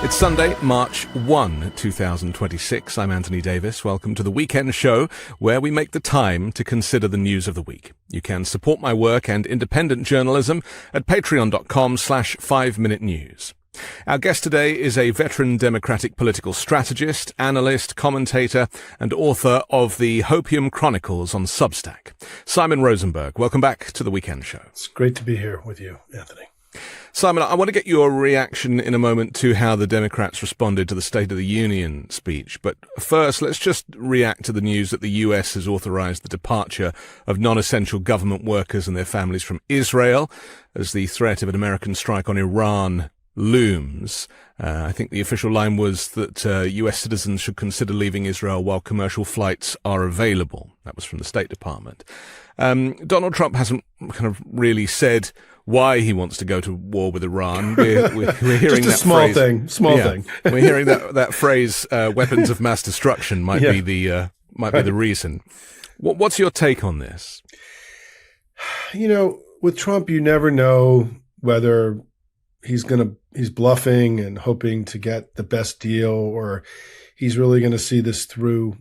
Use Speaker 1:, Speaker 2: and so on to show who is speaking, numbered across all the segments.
Speaker 1: It's Sunday, March 1, 2026. I'm Anthony Davis. Welcome to the Weekend Show, where we make the time to consider the news of the week. You can support my work and independent journalism at patreon.com/5minute news. Our guest today is a veteran Democratic political strategist, analyst, commentator, and author of the Hopium Chronicles on Substack. Simon Rosenberg, welcome back to the Weekend Show.
Speaker 2: It's great to be here with you, Anthony.
Speaker 1: Simon, I want to get your reaction in a moment to how the Democrats responded to the State of the Union speech. But first, let's just react to the news that the US has authorized the departure of non-essential government workers and their families from Israel as the threat of an American strike on Iran looms. I think the official line was that US citizens should consider leaving Israel while commercial flights are available. That was from the State Department. Donald Trump hasn't kind of really said why he wants to go to war with Iran. We're hearing
Speaker 2: just a small thing.
Speaker 1: We're hearing that phrase, weapons of mass destruction might be the reason. What's your take on this?
Speaker 2: You know, with Trump, you never know whether he's bluffing and hoping to get the best deal, or he's really going to see this through.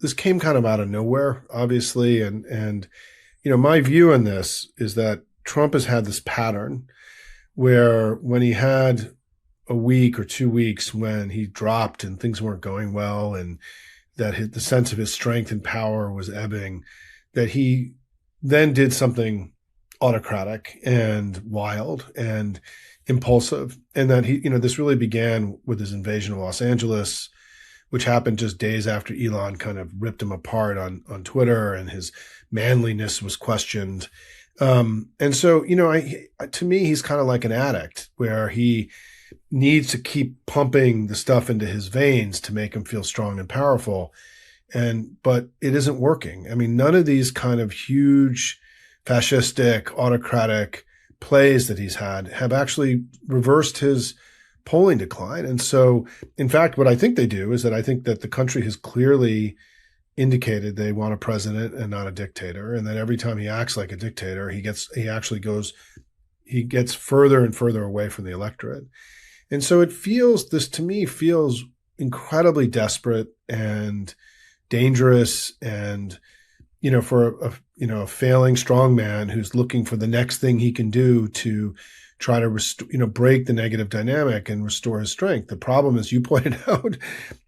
Speaker 2: This came kind of out of nowhere, obviously. And, my view on this is that Trump has had this pattern where when he had a week or 2 weeks when he dropped and things weren't going well and that the sense of his strength and power was ebbing, that he then did something autocratic and wild and impulsive. And that this really began with his invasion of Los Angeles, which happened just days after Elon kind of ripped him apart on Twitter and his manliness was questioned. And so, to me, he's kind of like an addict where he needs to keep pumping the stuff into his veins to make him feel strong and powerful. But it isn't working. I mean, none of these kind of huge fascistic, autocratic plays that he's had have actually reversed his polling decline. And so, in fact, what I think they do is that I think that the country has clearly indicated they want a president and not a dictator. And that every time he acts like a dictator, he gets further and further away from the electorate. And so this to me feels incredibly desperate and dangerous. And, for a failing strongman who's looking for the next thing he can do to try to break the negative dynamic and restore his strength. The problem, as you pointed out,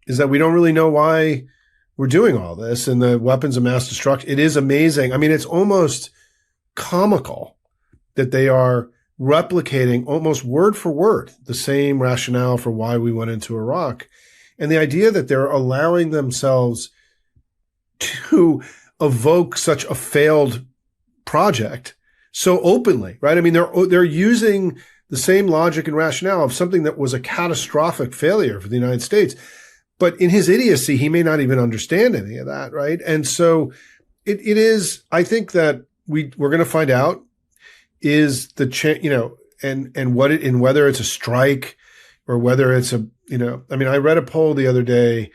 Speaker 2: is that we don't really know why we're doing all this. And the weapons of mass destruction, it is amazing. I mean, it's almost comical that they are replicating almost word for word the same rationale for why we went into Iraq. And the idea that they're allowing themselves to evoke such a failed project so openly, right? I mean, they're using the same logic and rationale of something that was a catastrophic failure for the United States. But in his idiocy, he may not even understand any of that, right? And so it is, I think that we're going to find out is whether it's a strike or whether it's I read a poll the other day.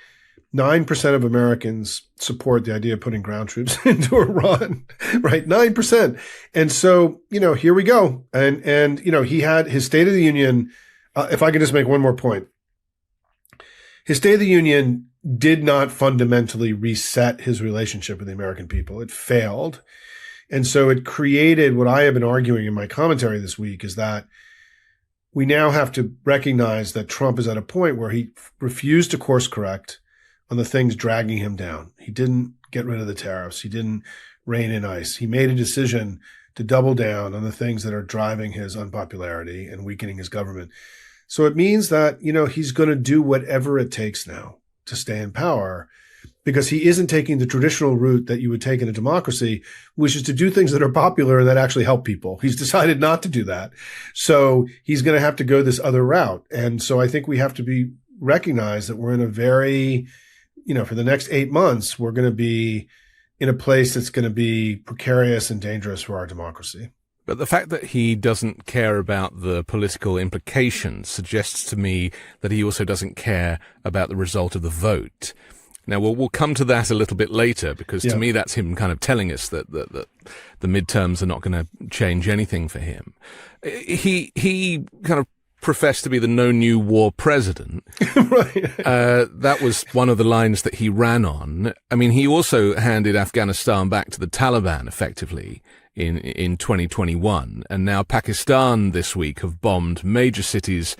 Speaker 2: 9% of Americans support the idea of putting ground troops into Iran, right? 9%. And so, here we go. And he had his State of the Union. If I could just make one more point. His State of the Union did not fundamentally reset his relationship with the American people. It failed. And so it created what I have been arguing in my commentary this week is that we now have to recognize that Trump is at a point where he refused to course correct on the things dragging him down. He didn't get rid of the tariffs. He didn't rein in ICE. He made a decision to double down on the things that are driving his unpopularity and weakening his government. So it means that, he's going to do whatever it takes now to stay in power because he isn't taking the traditional route that you would take in a democracy, which is to do things that are popular and that actually help people. He's decided not to do that. So he's going to have to go this other route. And so I think we have to recognize that we're in a very, for the next 8 months, we're going to be in a place that's going to be precarious and dangerous for our democracy.
Speaker 1: But the fact that he doesn't care about the political implications suggests to me that he also doesn't care about the result of the vote. Now, we'll come to that a little bit later, because to me that's him kind of telling us that the midterms are not going to change anything for him. He kind of professed to be the no new war president.
Speaker 2: Right.
Speaker 1: That was one of the lines that he ran on. I mean, he also handed Afghanistan back to the Taliban effectively in 2021. And now Pakistan this week have bombed major cities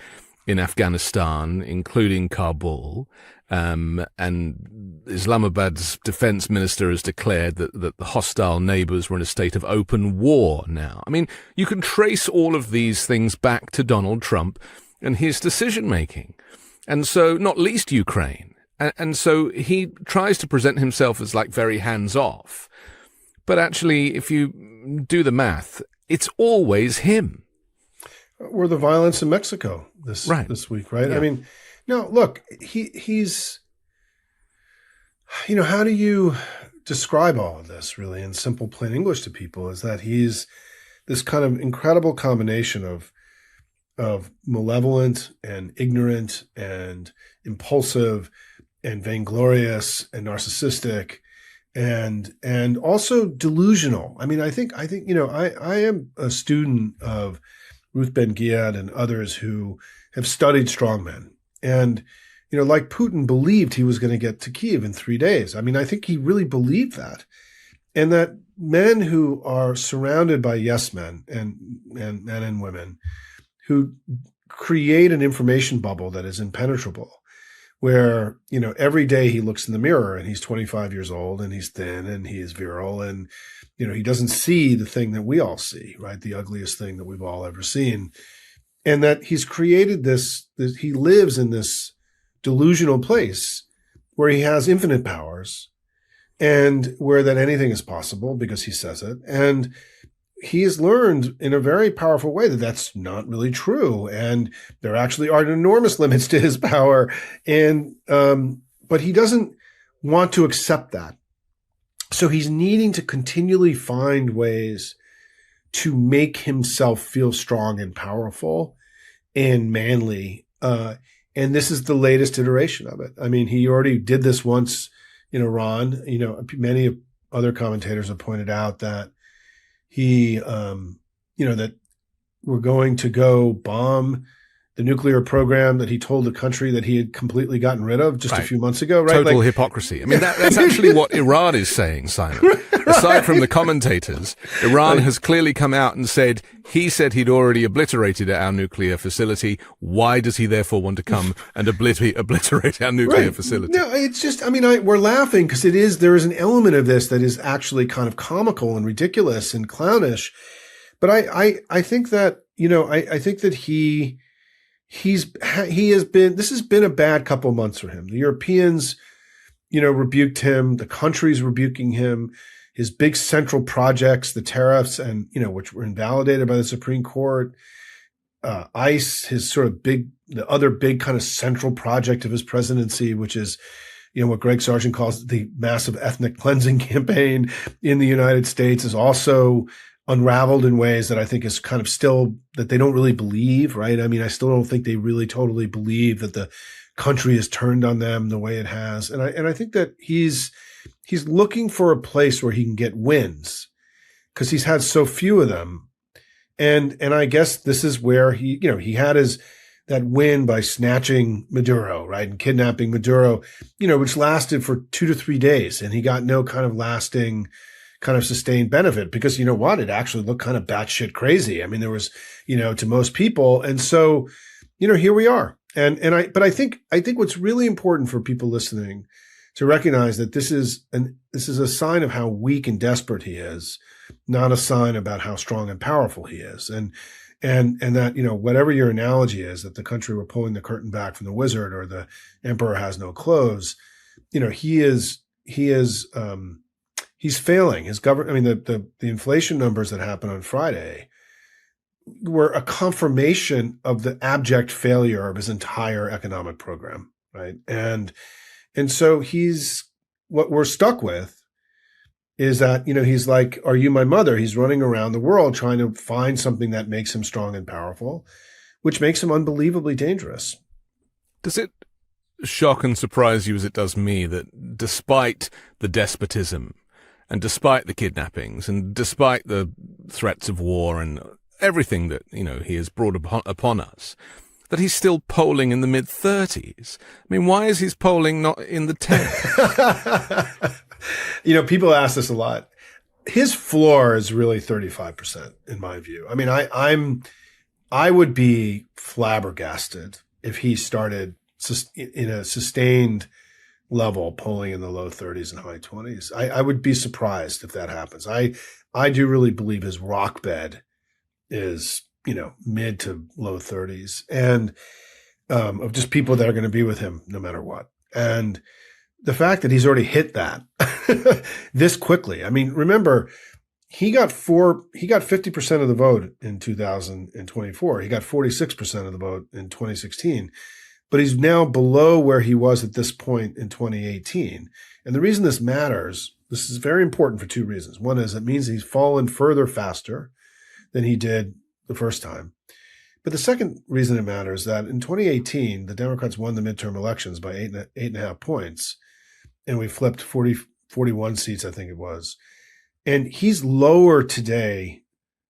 Speaker 1: in Afghanistan, including Kabul. And Islamabad's defense minister has declared that the hostile neighbors were in a state of open war now. I mean, you can trace all of these things back to Donald Trump and his decision-making. And so, not least Ukraine. And so he tries to present himself as like very hands-off. But actually, if you do the math, it's always him.
Speaker 2: Or the violence in Mexico this week, right?
Speaker 1: Yeah.
Speaker 2: I mean, no, look, he's, how do you describe all of this really in simple, plain English to people? Is that he's this kind of incredible combination of malevolent and ignorant and impulsive and vainglorious and narcissistic and also delusional. I mean, I think, I am a student of Ruth Ben-Ghiat and others who have studied strongmen. And, like Putin believed he was going to get to Kyiv in 3 days. I mean, I think he really believed that. And that men who are surrounded by yes men and men and women who create an information bubble that is impenetrable, where, every day he looks in the mirror and he's 25 years old and he's thin and he is virile and, he doesn't see the thing that we all see, right? The ugliest thing that we've all ever seen. And that he's created this, he lives in this delusional place where he has infinite powers and where that anything is possible because he says it. And he has learned in a very powerful way that that's not really true. And there actually are enormous limits to his power. And, but he doesn't want to accept that. So he's needing to continually find ways to make himself feel strong and powerful and manly. And this is the latest iteration of it. I mean, he already did this once in Iran. Many other commentators have pointed out that he, that we're going to go bomb the nuclear program that he told the country that he had completely gotten rid of just a few months ago, right?
Speaker 1: Total hypocrisy. I mean, that's actually what Iran is saying, Simon. Aside from the commentators, Iran has clearly come out and said, he said he'd already obliterated our nuclear facility. Why does he therefore want to come and obliterate our nuclear facility?
Speaker 2: No, it's just, we're laughing because there is an element of this that is actually kind of comical and ridiculous and clownish. But I think that, I think that this has been a bad couple months for him. The Europeans, rebuked him. The country's rebuking him. His big central projects, the tariffs and, which were invalidated by the Supreme Court, ICE, his sort of the other big kind of central project of his presidency, which is, what Greg Sargent calls the massive ethnic cleansing campaign in the United States, is also unraveled in ways that I think is kind of still that they don't really believe, right? I mean, I still don't think they really totally believe that the country has turned on them the way it has. And I think that he's looking for a place where he can get wins because he's had so few of them. And I guess this is where he had that win by snatching Maduro, right? And kidnapping Maduro, which lasted for 2 to 3 days. And he got no kind of lasting kind of sustained benefit because it actually looked kind of batshit crazy. I mean, there was, to most people. And so, here we are. But I think what's really important for people listening to recognize that this is a sign of how weak and desperate he is, not a sign about how strong and powerful he is. And that, whatever your analogy is, that the country were pulling the curtain back from the wizard or the emperor has no clothes, he's failing. His government, the inflation numbers that happened on Friday were a confirmation of the abject failure of his entire economic program, right? And so what we're stuck with is that, he's like, are you my mother? He's running around the world trying to find something that makes him strong and powerful, which makes him unbelievably dangerous.
Speaker 1: Does it shock and surprise you as it does me that despite the despotism and despite the kidnappings and despite the threats of war and everything that, he has brought upon us, that he's still polling in the mid-30s. I mean, why is his polling not in the 10s?
Speaker 2: People ask this a lot. His floor is really 35%, in my view. I mean, I would be flabbergasted if he started in a sustained level polling in the low 30s and high 20s. I would be surprised if that happens. I do really believe his rock bed is, mid to low 30s, and of just people that are going to be with him no matter what. And the fact that he's already hit that this quickly. I mean, remember, he got 50% of the vote in 2024. He got 46% of the vote in 2016, but he's now below where he was at this point in 2018. And the reason this matters, this is very important for two reasons. One is it means he's fallen further faster than he did the first time. But the second reason it matters is that in 2018, the Democrats won the midterm elections by 8.5 points, and we flipped 41 seats, I think it was. And he's lower today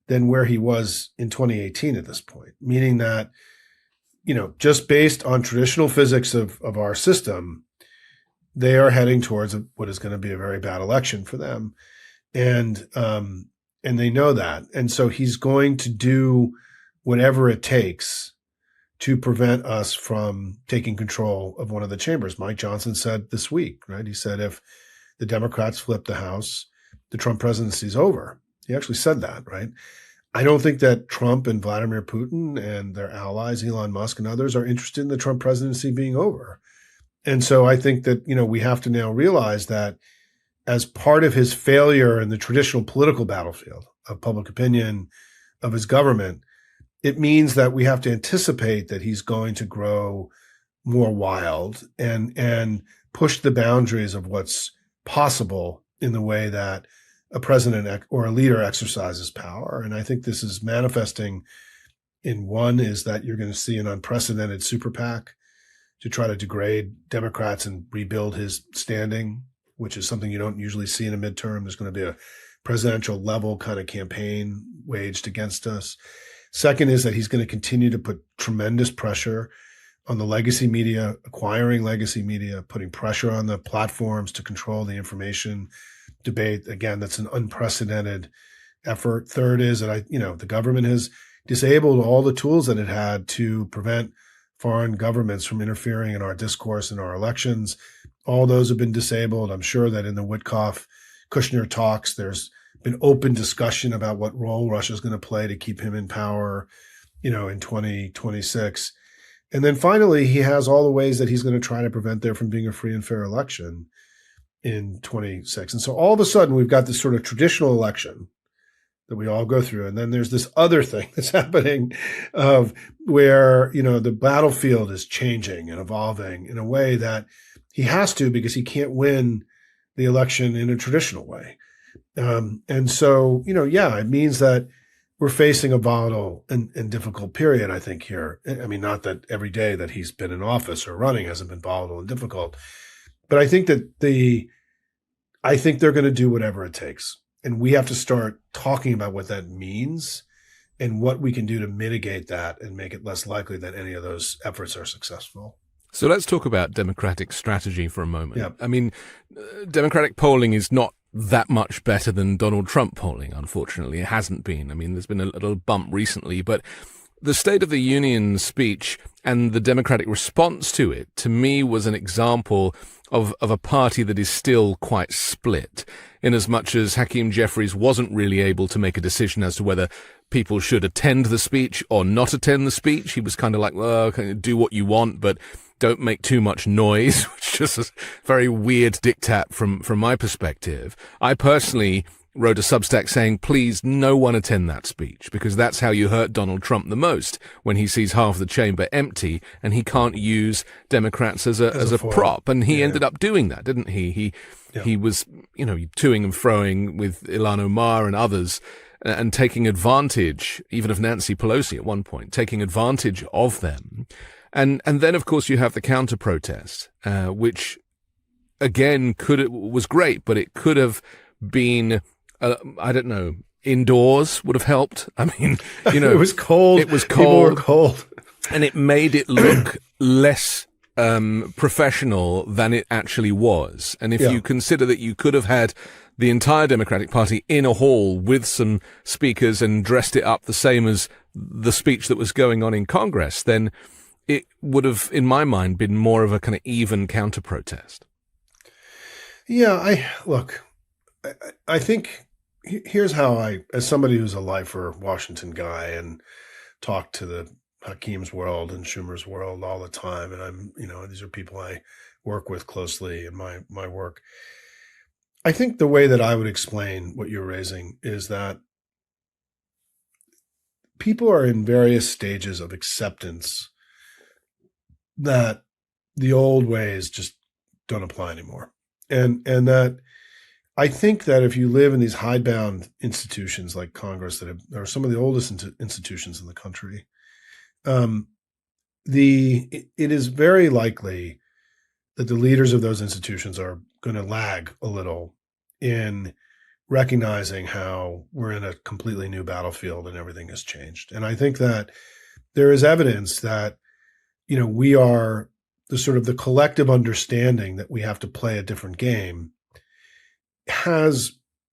Speaker 2: than where he was in 2018 at this point, meaning that, just based on traditional physics of our system, they are heading towards what is going to be a very bad election for them. And they know that. And so he's going to do whatever it takes to prevent us from taking control of one of the chambers. Mike Johnson said this week, right? He said, if the Democrats flip the House, the Trump presidency is over. He actually said that, right? I don't think that Trump and Vladimir Putin and their allies, Elon Musk and others, are interested in the Trump presidency being over. And so I think that, we have to now realize that as part of his failure in the traditional political battlefield of public opinion, of his government, it means that we have to anticipate that he's going to grow more wild and push the boundaries of what's possible in the way that a president or a leader exercises power. And I think this is manifesting in one is that you're going to see an unprecedented super PAC to try to degrade Democrats and rebuild his standing, which is something you don't usually see in a midterm. There's going to be a presidential level kind of campaign waged against us. Second is that he's going to continue to put tremendous pressure on the legacy media, acquiring legacy media, putting pressure on the platforms to control the information debate. Again, that's an unprecedented effort. Third is that the government has disabled all the tools that it had to prevent foreign governments from interfering in our discourse and our elections. All those have been disabled. I'm sure that in the Witkoff-Kushner talks, there's been open discussion about what role Russia is going to play to keep him in power, in 2026. And then finally, he has all the ways that he's going to try to prevent there from being a free and fair election in 26. And so all of a sudden, we've got this sort of traditional election that we all go through. And then there's this other thing that's happening of where, the battlefield is changing and evolving in a way that he has to, because he can't win the election in a traditional way. And so, it means that we're facing a volatile and difficult period, I think, here. I mean, not that every day that he's been in office or running hasn't been volatile and difficult, but I think that they're going to do whatever it takes. And we have to start talking about what that means and what we can do to mitigate that and make it less likely that any of those efforts are successful.
Speaker 1: So let's talk about Democratic strategy for a moment.
Speaker 2: Yeah.
Speaker 1: I mean, Democratic polling is not that much better than Donald Trump polling, unfortunately. It hasn't been. I mean, there's been a little bump recently, but the State of the Union speech and the Democratic response to it, to me, was an example of a party that is still quite split, in as much as Hakeem Jeffries wasn't really able to make a decision as to whether people should attend the speech or not attend the speech. He was kind of like, well, okay, do what you want, but don't make too much noise, which is a very weird diktat from my perspective. I personally wrote a Substack saying, please, no one attend that speech, because that's how you hurt Donald Trump the most, when he sees half the chamber empty and he can't use Democrats as a prop. And he ended up doing that, didn't he? He was, toing and froing with Ilhan Omar and others and taking advantage, even of Nancy Pelosi at one point, taking advantage of them. And then, of course, you have the counter protest, which again was great, but it could have been, I don't know, indoors would have helped. I mean, you know,
Speaker 2: it was cold. People were cold.
Speaker 1: And it made it look less professional than it actually was. And if you consider that you could have had the entire Democratic Party in a hall with some speakers and dressed it up the same as the speech that was going on in Congress, then it would have, in my mind, been more of a kind of even counter-protest.
Speaker 2: Yeah, I think here's how as somebody who's a lifer Washington guy and talked to the Hakeem's world and Schumer's world all the time, and these are people I work with closely in my work. I think the way that I would explain what you're raising is that people are in various stages of acceptance that the old ways just don't apply anymore. And that I think that if you live in these hidebound institutions like Congress that are some of the oldest institutions in the country, it is very likely that the leaders of those institutions are going to lag a little in recognizing how we're in a completely new battlefield and everything has changed. And I think that there is evidence that, we are the collective understanding that we have to play a different game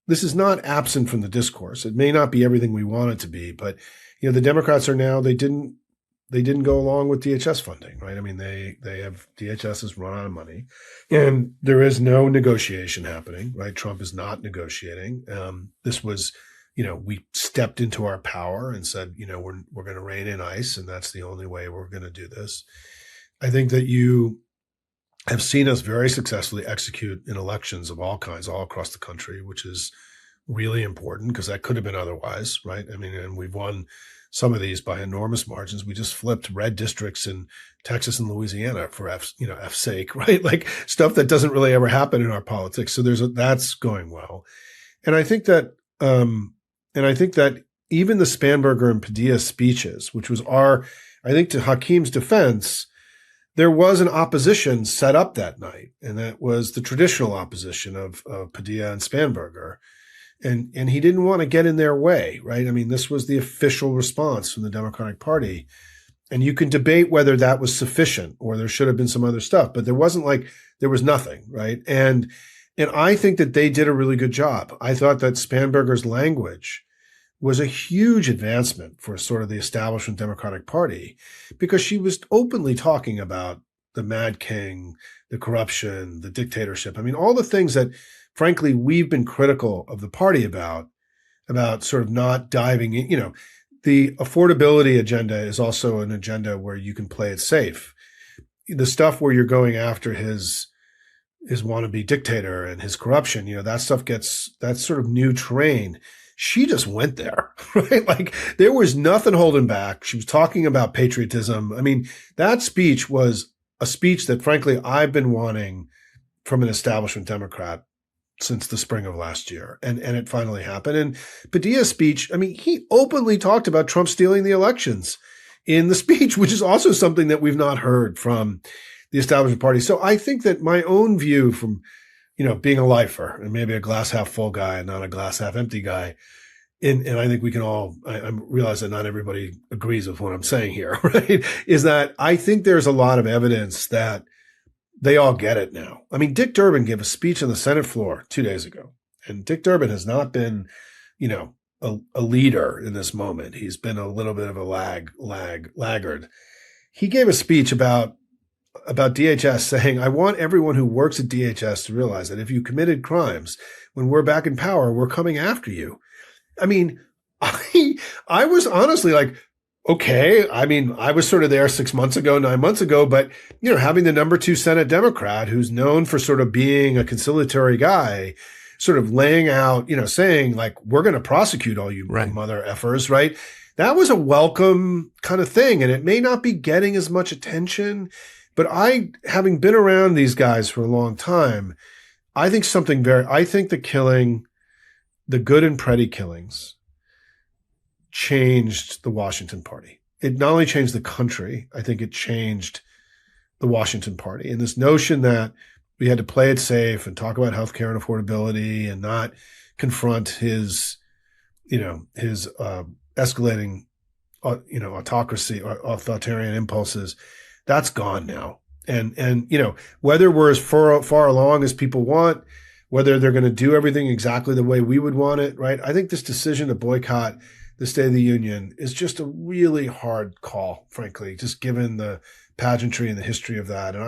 Speaker 2: this is not absent from the discourse. It may not be everything we want it to be, but, the Democrats are now, they didn't go along with DHS funding, right? I mean, DHS has run out of money and there is no negotiation happening, right? Trump is not negotiating. This was, we stepped into our power and said, we're going to rein in ICE and that's the only way we're going to do this. I think that you have seen us very successfully execute in elections of all kinds, all across the country, which is really important because that could have been otherwise, right? I mean, and we've won some of these by enormous margins. We just flipped red districts in Texas and Louisiana for F's sake, right? Like stuff that doesn't really ever happen in our politics. So that's going well. And I think that, even the Spanberger and Padilla speeches, which was I think to Hakeem's defense, there was an opposition set up that night, and that was the traditional opposition of Padilla and Spanberger. And he didn't want to get in their way, right? I mean, this was the official response from the Democratic Party. And you can debate whether that was sufficient or there should have been some other stuff, but there was nothing, right? And I think that they did a really good job. I thought that Spanberger's language was a huge advancement for sort of the establishment Democratic Party because she was openly talking about the Mad King, the corruption, the dictatorship. I mean, all the things that, frankly, we've been critical of the party about sort of not diving in. The affordability agenda is also an agenda where you can play it safe. The stuff where you're going after his wannabe dictator and his corruption, that stuff that's sort of new terrain. She just went there, right? Like there was nothing holding back. She was talking about patriotism. I mean, that speech was a speech that, frankly, I've been wanting from an establishment Democrat since the spring of last year. And it finally happened. And Padilla's speech, I mean, he openly talked about Trump stealing the elections in the speech, which is also something that we've not heard from the establishment party. So I think that my own view from, being a lifer and maybe a glass half full guy and not a glass half empty guy. And I think we can I realize that not everybody agrees with what I'm saying here, right? Is that I think there's a lot of evidence that they all get it now. I mean, Dick Durbin gave a speech on the Senate floor 2 days ago, and Dick Durbin has not been, a leader in this moment. He's been a little bit of a laggard. He gave a speech about DHS saying, I want everyone who works at DHS to realize that if you committed crimes, when we're back in power, we're coming after you. I mean, I was honestly like, okay. I mean, I was sort of there 9 months ago, but, having the number 2 Senate Democrat who's known for sort of being a conciliatory guy, sort of laying out, saying like, we're going to prosecute all you mother effers, right? That was a welcome kind of thing. And it may not be getting as much attention, but having been around these guys for a long time, I think the Good and Preddy killings changed the Washington party. it not only changed the country, I think it changed the Washington party. And this notion that we had to play it safe and talk about healthcare and affordability and not confront his escalating, autocracy or authoritarian impulses, that's gone now. And whether we're as far along as people want, whether they're going to do everything exactly the way we would want it, right? I think this decision to boycott the State of the Union is just a really hard call, frankly, just given the pageantry and the history of that. And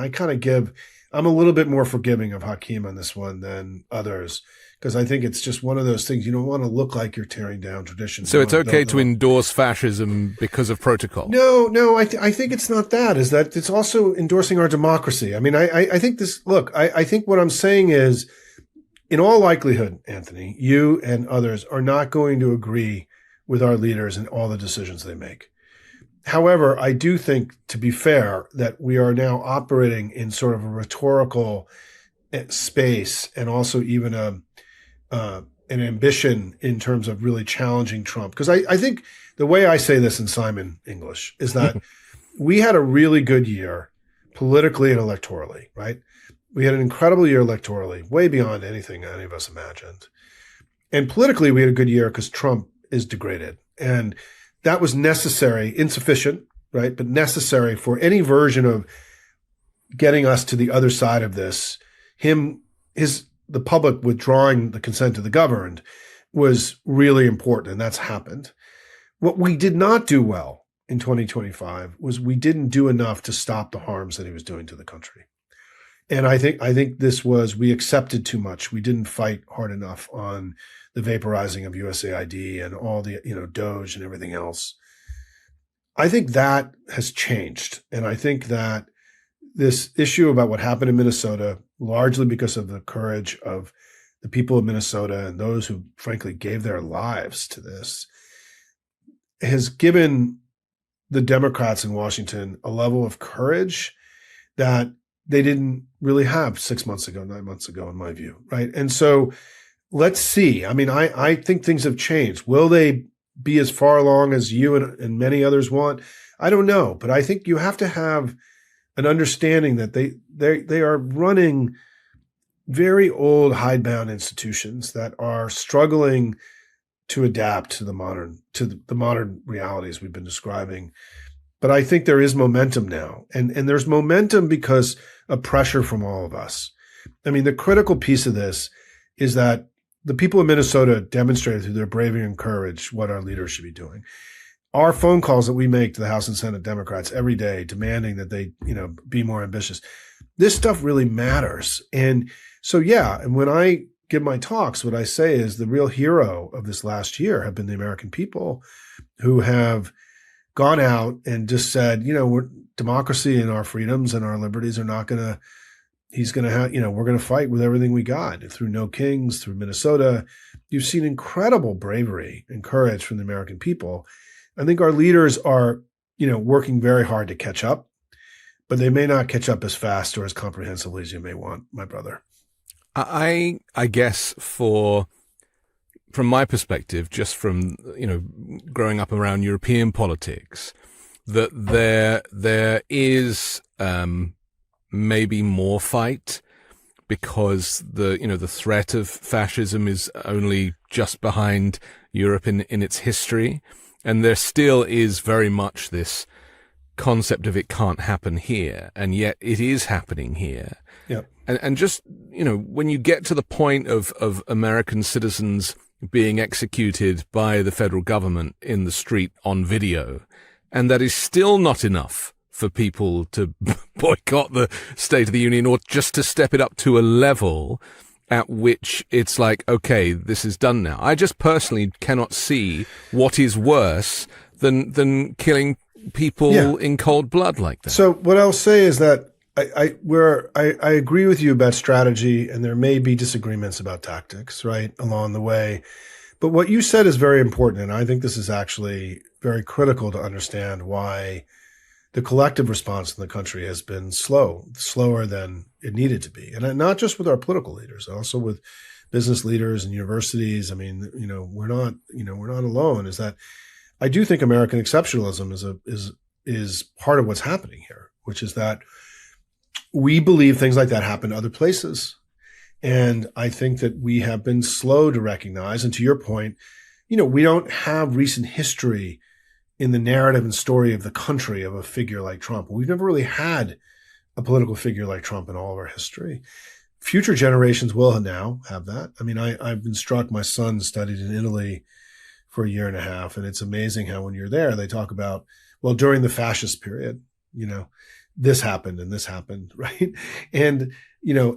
Speaker 2: I'm a little bit more forgiving of Hakeem on this one than others, because I think it's just one of those things. You don't want to look like you're tearing down traditions.
Speaker 1: So it's okay to endorse fascism because of protocol?
Speaker 2: No, I think it's not that. Is that it's also endorsing our democracy. I mean, I think this, look, I think what I'm saying is, in all likelihood, Anthony, you and others are not going to agree with our leaders and all the decisions they make. However, I do think, to be fair, that we are now operating in sort of a rhetorical space and also even an ambition in terms of really challenging Trump. Because I think the way I say this in Simon English is that we had a really good year politically and electorally, right? We had an incredible year electorally, way beyond anything any of us imagined. And politically, we had a good year because Trump is degraded. And that was necessary, insufficient, right? But necessary for any version of getting us to the other side of this. The public withdrawing the consent of the governed was really important, and that's happened. What we did not do well in 2025 was we didn't do enough to stop the harms that he was doing to the country. And I think we accepted too much. We didn't fight hard enough on the vaporizing of USAID and all the, Doge and everything else. I think that has changed. And I think that this issue about what happened in Minnesota, largely because of the courage of the people of Minnesota and those who frankly gave their lives to this, has given the Democrats in Washington a level of courage that they didn't really have 6 months ago, 9 months ago, in my view, right? And so let's see. I mean, I think things have changed. Will they be as far along as you and many others want? I don't know, but I think you have to have an understanding that they are running very old hidebound institutions that are struggling to adapt to the modern realities we've been describing. But I think there is momentum now, and there's momentum because of pressure from all of us. I mean, the critical piece of this is that the people of Minnesota demonstrated through their bravery and courage what our leaders should be doing. Our phone calls that we make to the House and Senate Democrats every day, demanding that they, be more ambitious. This stuff really matters. And so, yeah. And when I give my talks, what I say is the real hero of this last year have been the American people who have gone out and just said, we're democracy and our freedoms and our liberties are not going to, we're going to fight with everything we got through No Kings, through Minnesota. You've seen incredible bravery and courage from the American people. I think our leaders are, working very hard to catch up, but they may not catch up as fast or as comprehensively as you may want, my brother.
Speaker 1: I guess from my perspective, just from, growing up around European politics, that there is, maybe more fight because the threat of fascism is only just behind Europe in its history. And there still is very much this concept of it can't happen here, and yet it is happening here.
Speaker 2: Yeah.
Speaker 1: And just, when you get to the point of American citizens being executed by the federal government in the street on video, and that is still not enough for people to boycott the State of the Union, or just to step it up to a level at which it's like, okay, this is done now. I just personally cannot see what is worse than killing people in cold blood like that.
Speaker 2: So what I'll say is that I agree with you about strategy, and there may be disagreements about tactics, right, along the way. But what you said is very important, and I think this is actually very critical to understand why the collective response in the country has been slower than it needed to be. And not just with our political leaders, also with business leaders and universities. I mean, we're not alone. Is that I do think American exceptionalism is part of what's happening here, which is that we believe things like that happen other places. And I think that we have been slow to recognize. And to your point, we don't have recent history in the narrative and story of the country of a figure like Trump. We've never really had a political figure like Trump in all of our history. Future generations will now have that. I mean, I've been struck. My son studied in Italy for a year and a half, and it's amazing how when you're there, they talk about, well, during the fascist period, this happened and this happened, right? And,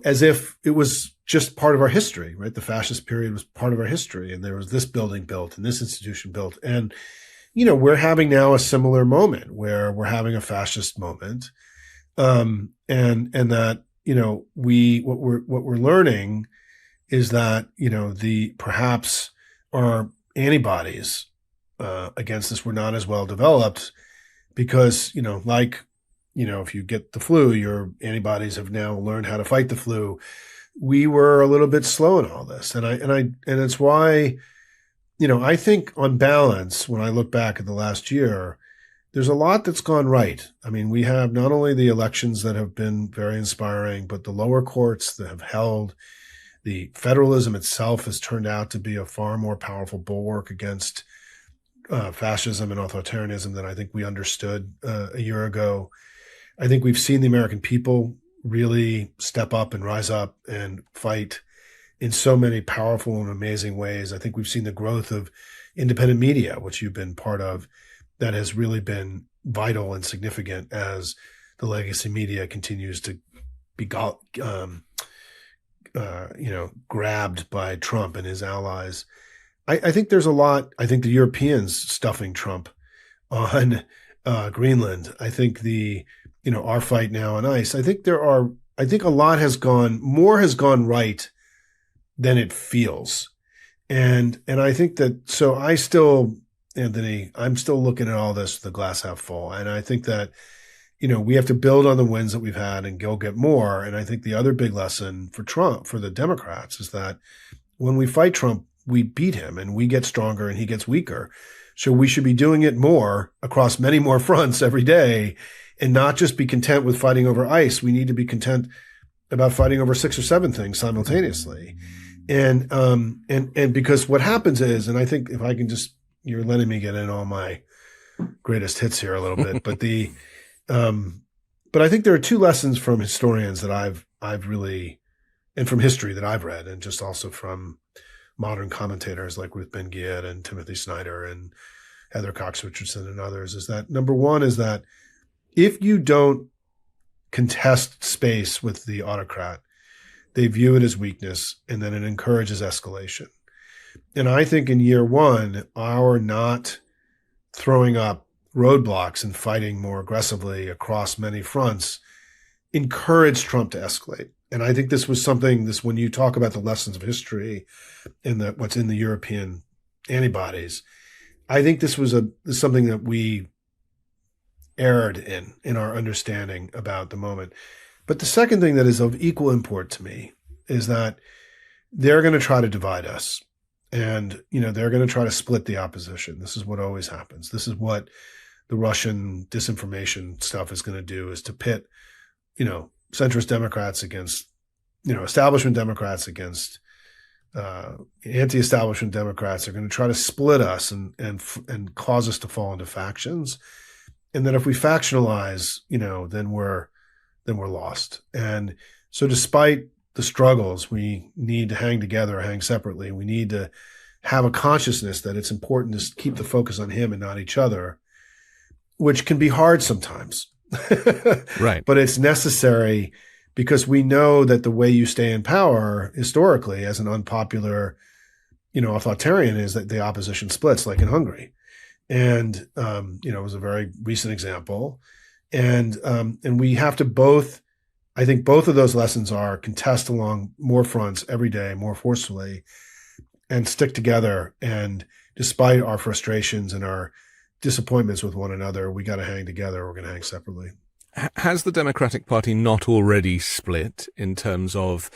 Speaker 2: as if it was just part of our history, right? The fascist period was part of our history, and there was this building built and this institution built. And, we're having now a similar moment where we're having a fascist moment. And that, what we're learning is that, perhaps our antibodies, against this were not as well developed because, if you get the flu, your antibodies have now learned how to fight the flu. We were a little bit slow in all this. And it's why, I think on balance, when I look back at the last year, there's a lot that's gone right. I mean, we have not only the elections that have been very inspiring, but the lower courts that have held. The federalism itself has turned out to be a far more powerful bulwark against fascism and authoritarianism than I think we understood a year ago. I think we've seen the American people really step up and rise up and fight in so many powerful and amazing ways. I think we've seen the growth of independent media, which you've been part of, that has really been vital and significant as the legacy media continues to be grabbed by Trump and his allies. I think there's a lot. I think the Europeans stuffing Trump on Greenland. I think our fight now on ICE. I think a lot more has gone right than it feels. And I think that, so Anthony, I'm still looking at all this, the glass half full. And I think that, we have to build on the wins that we've had and go get more. And I think the other big lesson for Trump, for the Democrats, is that when we fight Trump, we beat him and we get stronger and he gets weaker. So we should be doing it more across many more fronts every day and not just be content with fighting over ICE. We need to be content about fighting over 6 or 7 things simultaneously. And because what happens is, and I think if I can just, you're letting me get in all my greatest hits here a little bit, but but I think there are 2 lessons from historians that I've really, and from history that I've read, and just also from modern commentators like Ruth Ben-Ghiat and Timothy Snyder and Heather Cox Richardson and others, is that number one is that if you don't contest space with the autocrat, they view it as weakness, and then it encourages escalation. And I think in year one, our not throwing up roadblocks and fighting more aggressively across many fronts encouraged Trump to escalate. And I think this was when you talk about the lessons of history and what's in the European antibodies, I think this was something that we erred in our understanding about the moment. But the second thing that is of equal import to me is that they're going to try to divide us. And, they're going to try to split the opposition. This is what always happens. This is what the Russian disinformation stuff is going to do, is to pit, centrist Democrats against, establishment Democrats against anti-establishment Democrats. Are going to try to split us and cause us to fall into factions. And that if we factionalize, then we're lost. And so despite the struggles, we need to hang together or hang separately. We need to have a consciousness that it's important to keep the focus on him and not each other, which can be hard sometimes.
Speaker 1: Right.
Speaker 2: But it's necessary because we know that the way you stay in power historically as an unpopular, authoritarian is that the opposition splits, like in Hungary. And, it was a very recent example. And we have to I think both of those lessons are contest along more fronts every day, more forcefully, and stick together. And despite our frustrations and our disappointments with one another, we got to hang together. We're going to hang separately.
Speaker 1: Has the Democratic Party not already split in terms of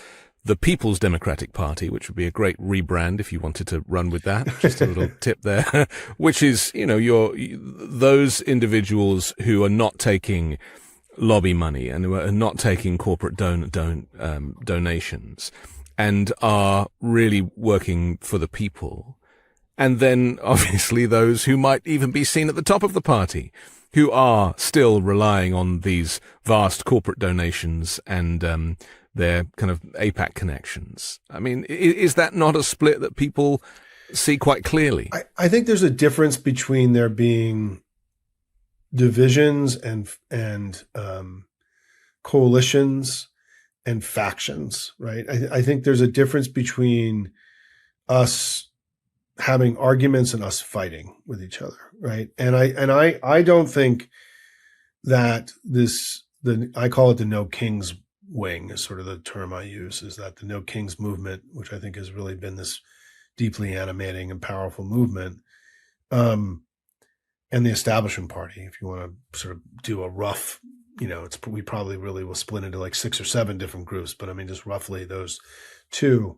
Speaker 1: the People's Democratic Party, which would be a great rebrand if you wanted to run with that. Just a little tip there, which is, those individuals who are not taking lobby money and who are not taking corporate donations and are really working for the people. And then obviously those who might even be seen at the top of the party, who are still relying on these vast corporate donations and their kind of APAC connections. I mean, is that not a split that people see quite clearly?
Speaker 2: I think there's a difference between there being divisions and coalitions and factions, right? I think there's a difference between us having arguments and us fighting with each other, right? And I don't think that I call it the No Kings wing is sort of the term I use, is that the No Kings movement, which I think has really been this deeply animating and powerful movement, and the establishment party, if you want to sort of do a rough, we probably really will split into like 6 or 7 different groups, but I mean, just roughly those two.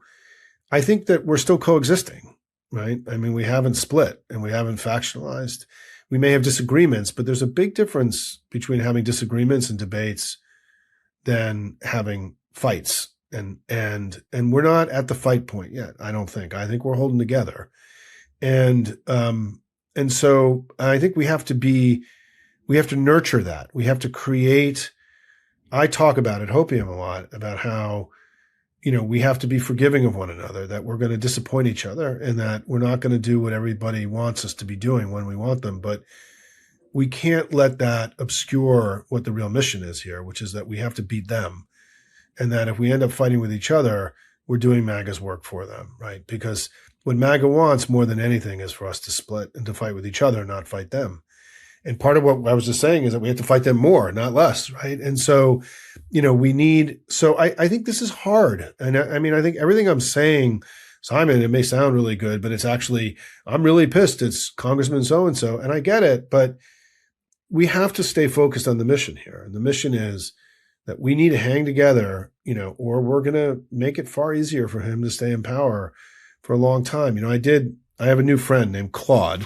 Speaker 2: I think that we're still coexisting, right? I mean, we haven't split and we haven't factionalized. We may have disagreements, but there's a big difference between having disagreements and debates than having fights. And we're not at the fight point yet, I don't think. I think we're holding together. And so I think we have to nurture that. We have to create, I talk about at Hopium a lot about how, we have to be forgiving of one another, that we're going to disappoint each other and that we're not going to do what everybody wants us to be doing when we want them. But we can't let that obscure what the real mission is here, which is that we have to beat them. And that if we end up fighting with each other, we're doing MAGA's work for them, right? Because what MAGA wants more than anything is for us to split and to fight with each other, not fight them. And part of what I was just saying is that we have to fight them more, not less, right? And so, I think this is hard. And I mean, I think everything I'm saying, Simon, it may sound really good, but it's actually, I'm really pissed. It's Congressman so-and-so, and I get it, but we have to stay focused on the mission here. And the mission is that we need to hang together, or we're going to make it far easier for him to stay in power for a long time. I have a new friend named Claude.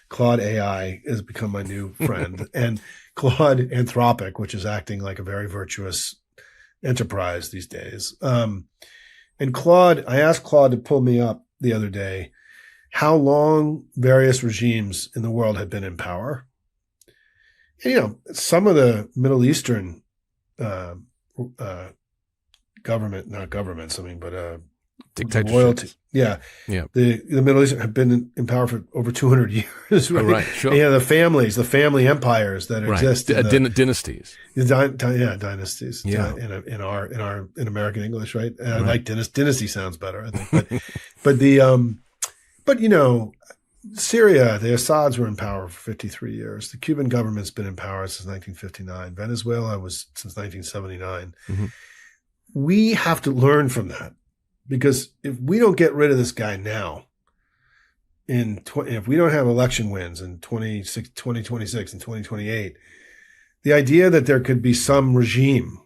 Speaker 2: Claude AI has become my new friend, and Claude Anthropic, which is acting like a very virtuous enterprise these days. And I asked Claude to pull me up the other day how long various regimes in the world had been in power. And, some of the Middle Eastern
Speaker 1: dictatorship.
Speaker 2: Loyalty. Yeah. The Middle East have been in power for over 200 years. Right.
Speaker 1: Oh, right. Sure.
Speaker 2: The family empires that exist.
Speaker 1: Dynasties.
Speaker 2: Dynasties.
Speaker 1: Yeah.
Speaker 2: In American English, right? I like dynasty sounds better, I think. But Syria, the Assads were in power for 53 years. The Cuban government's been in power since 1959. Venezuela was since 1979. Mm-hmm. We have to learn from that. Because if we don't get rid of this guy now, if we don't have election wins in 2026 and 2028, the idea that there could be some regime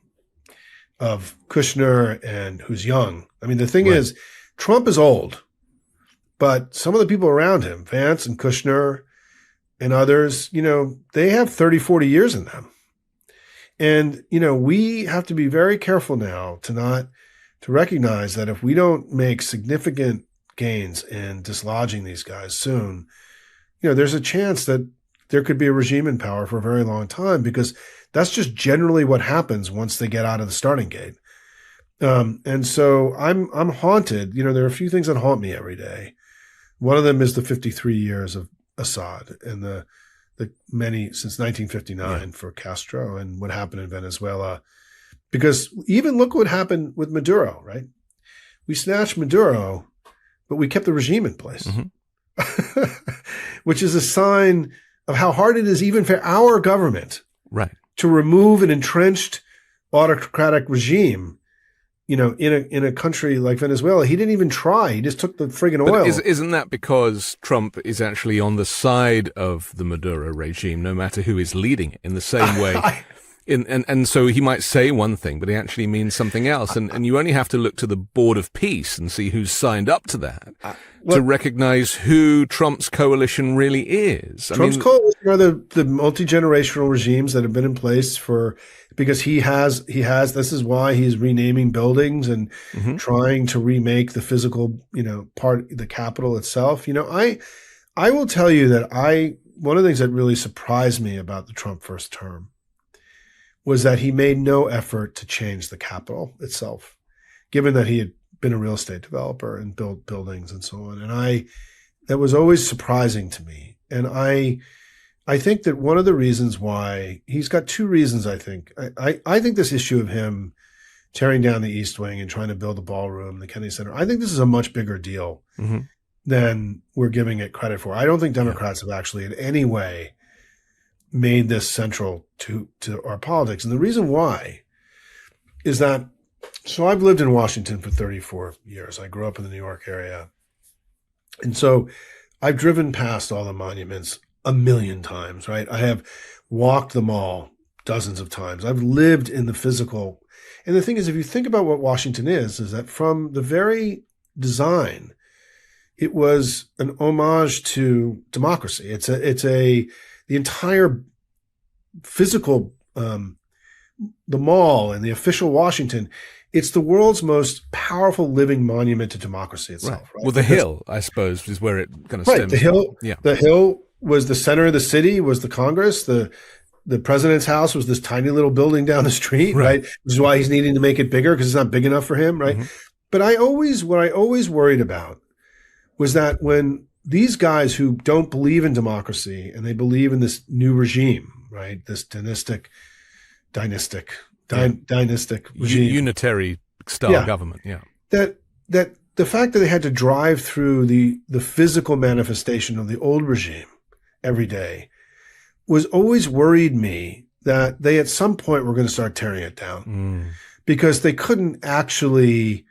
Speaker 2: of Kushner and who's young. I mean, the thing is, Trump is old, but some of the people around him, Vance and Kushner and others, they have 30, 40 years in them. And, we have to be very careful now to recognize that if we don't make significant gains in dislodging these guys soon, there's a chance that there could be a regime in power for a very long time, because that's just generally what happens once they get out of the starting gate. And so I'm haunted. There are a few things that haunt me every day. One of them is the 53 years of Assad and the many since 1959 for Castro, and what happened in Venezuela. Because even look what happened with Maduro, right? We snatched Maduro, but we kept the regime in place, which is a sign of how hard it is even for our government to remove an entrenched autocratic regime, in a country like Venezuela. He didn't even try. He just took the friggin' oil.
Speaker 1: But isn't that because Trump is actually on the side of the Maduro regime, no matter who is leading it, in the same way? And so he might say one thing, but he actually means something else. And you only have to look to the Board of Peace and see who's signed up to that to recognize who Trump's coalition really is.
Speaker 2: Trump's coalition are the multi-generational regimes that have been in place because he has, this is why he's renaming buildings and trying to remake the physical, the Capitol itself. I will tell you that one of the things that really surprised me about the Trump first term was that he made no effort to change the Capitol itself, given that he had been a real estate developer and built buildings and so on. And that was always surprising to me. And I think that one of the reasons why he's got two reasons, I think. I think this issue of him tearing down the East Wing and trying to build a ballroom, the Kennedy Center, I think this is a much bigger deal than we're giving it credit for. I don't think Democrats have actually in any way made this central to our politics. And the reason why is that, so I've lived in Washington for 34 years. I grew up in the New York area. And so I've driven past all the monuments a million times, right? I have walked them all dozens of times. I've lived in the physical. And the thing is, if you think about what Washington is that from the very design, it was an homage to democracy. It's the entire physical, the mall and the official Washington, it's the world's most powerful living monument to democracy itself. Right?
Speaker 1: Well, the hill, I suppose, is where it kind of stems.
Speaker 2: The hill was the center of the city, was the Congress. The president's house was this tiny little building down the street, right? Which is why he's needing to make it bigger because it's not big enough for him, right? But what I always worried about was that when these guys who don't believe in democracy and they believe in this new regime, right? This dynastic regime.
Speaker 1: Unitary style government,
Speaker 2: That the fact that they had to drive through the physical manifestation of the old regime every day was always worried me that they at some point were going to start tearing it down because they couldn't actually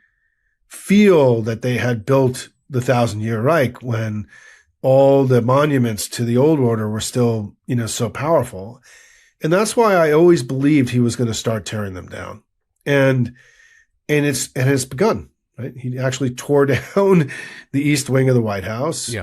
Speaker 2: feel that they had built the 1,000-year Reich when all the monuments to the old order were still, so powerful. And that's why I always believed he was going to start tearing them down. And it's begun, right? He actually tore down the East Wing of the White House.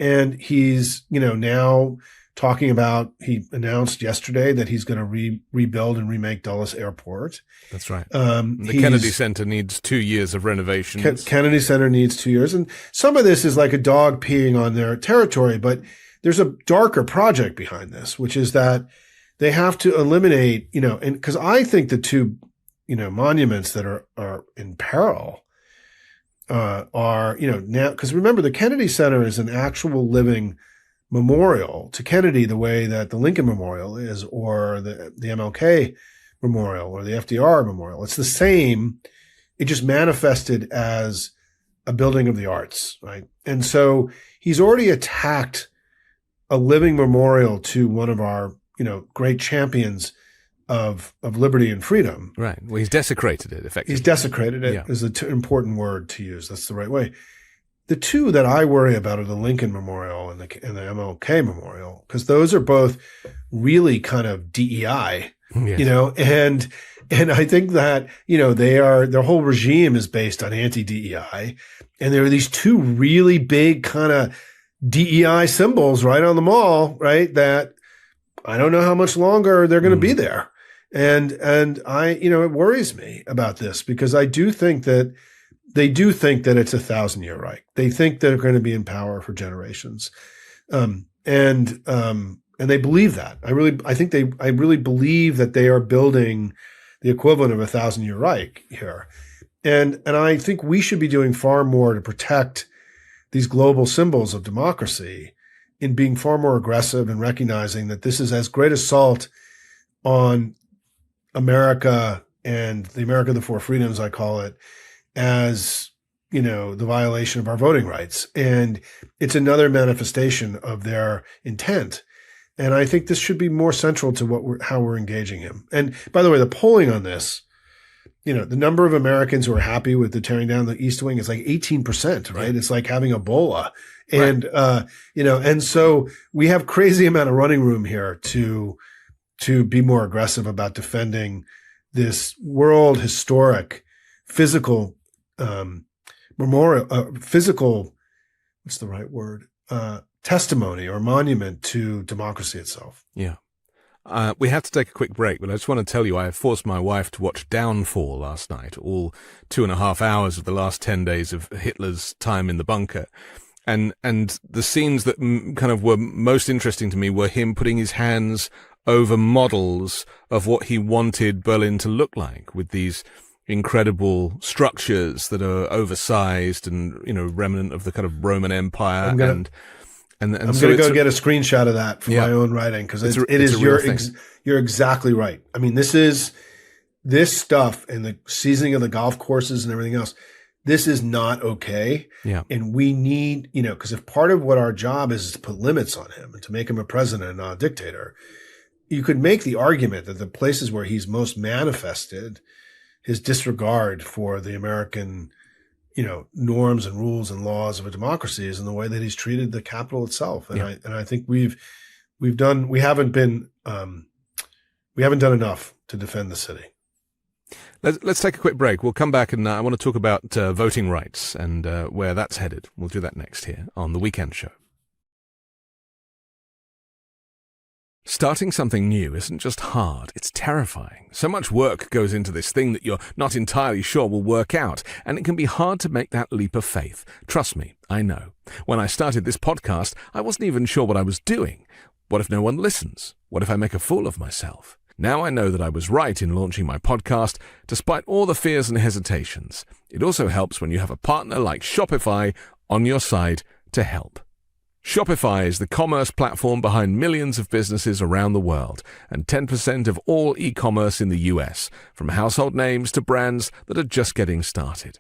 Speaker 2: And he's, now talking about, he announced yesterday that he's going to rebuild and remake Dulles Airport.
Speaker 1: That's right. The Kennedy Center needs 2 years of renovations.
Speaker 2: Kennedy Center needs 2 years. And some of this is like a dog peeing on their territory, but there's a darker project behind this, which is that they have to eliminate, and because I think the two, monuments that are in peril are, now, because remember, the Kennedy Center is an actual living memorial to Kennedy the way that the Lincoln Memorial is, or the MLK Memorial or the FDR Memorial. It's the same. It just manifested as a building of the arts, right? And so he's already attacked a living memorial to one of our, great champions of liberty and freedom.
Speaker 1: Right. Well, he's desecrated it, effectively.
Speaker 2: He's desecrated it is an important word to use. That's the right way. The two that I worry about are the Lincoln Memorial and the MLK Memorial, because those are both really kind of DEI, and I think that, their whole regime is based on anti-DEI. And there are these two really big kind of DEI symbols right on the mall, right? That I don't know how much longer they're going to be there. And I, it worries me about this because I do think that they do think that it's 1,000-year Reich. They think they're going to be in power for generations. And they believe that. I really believe that they are building the equivalent of 1,000-year Reich here. And I think we should be doing far more to protect these global symbols of democracy in being far more aggressive and recognizing that this is as great assault on America and the America of the Four Freedoms, I call it, as, the violation of our voting rights. And it's another manifestation of their intent. And I think this should be more central to how we're engaging him. And by the way, the polling on this, the number of Americans who are happy with the tearing down the East Wing is like 18%, right? It's like having Ebola. And, and so we have crazy amount of running room here to to be more aggressive about defending this world historic physical memorial, physical, what's the right word? Testimony or monument to democracy itself.
Speaker 1: Yeah. We have to take a quick break, but I just want to tell you I forced my wife to watch Downfall last night, all 2.5 hours of the last 10 days of Hitler's time in the bunker. And the scenes that kind of were most interesting to me were him putting his hands over models of what he wanted Berlin to look like, with these incredible structures that are oversized and, remnant of the kind of Roman Empire. I'm going
Speaker 2: to go get a screenshot of that from my own writing, because you're exactly right. I mean, this stuff and the seasoning of the golf courses and everything else, this is not okay.
Speaker 1: Yeah.
Speaker 2: And we need, because if part of what our job is to put limits on him and to make him a president and not a dictator, you could make the argument that the places where he's most manifested his disregard for the American, norms and rules and laws of a democracy is in the way that he's treated the capital itself. And I think we haven't done enough to defend the city.
Speaker 1: Let's take a quick break. We'll come back and I want to talk about voting rights and where that's headed. We'll do that next here on The Weekend Show. Starting something new isn't just hard, it's terrifying. So much work goes into this thing that you're not entirely sure will work out, and it can be hard to make that leap of faith. Trust me, I know. When I started this podcast, I wasn't even sure what I was doing. What if no one listens? What if I make a fool of myself? Now I know that I was right in launching my podcast, despite all the fears and hesitations. It also helps when you have a partner like Shopify on your side to help. Shopify is the commerce platform behind millions of businesses around the world and 10% of all e-commerce in the US, from household names to brands that are just getting started.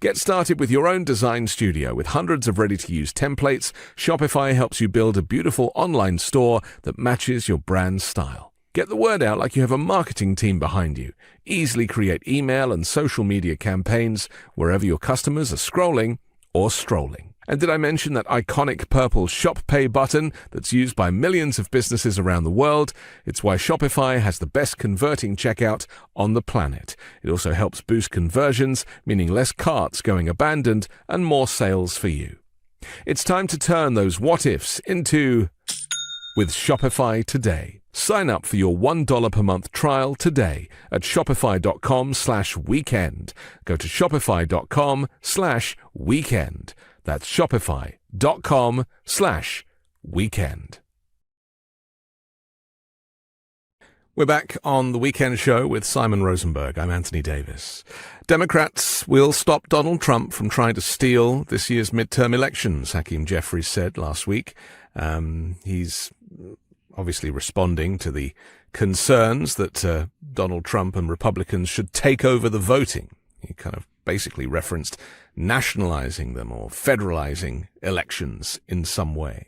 Speaker 1: Get started with your own design studio with hundreds of ready-to-use templates. Shopify helps you build a beautiful online store that matches your brand's style. Get the word out like you have a marketing team behind you. Easily create email and social media campaigns wherever your customers are scrolling or strolling. And did I mention that iconic purple Shop Pay button that's used by millions of businesses around the world? It's why Shopify has the best converting checkout on the planet. It also helps boost conversions, meaning less carts going abandoned and more sales for you. It's time to turn those what-ifs into with Shopify today. Sign up for your $1 per month trial today at shopify.com/weekend. Go to shopify.com/weekend. That's shopify.com/weekend. We're back on The Weekend Show with Simon Rosenberg. I'm Anthony Davis. Democrats will stop Donald Trump from trying to steal this year's midterm elections, Hakeem Jeffries said last week. He's obviously responding to the concerns that Donald Trump and Republicans should take over the voting. He kind of basically referenced nationalizing them or federalizing elections in some way.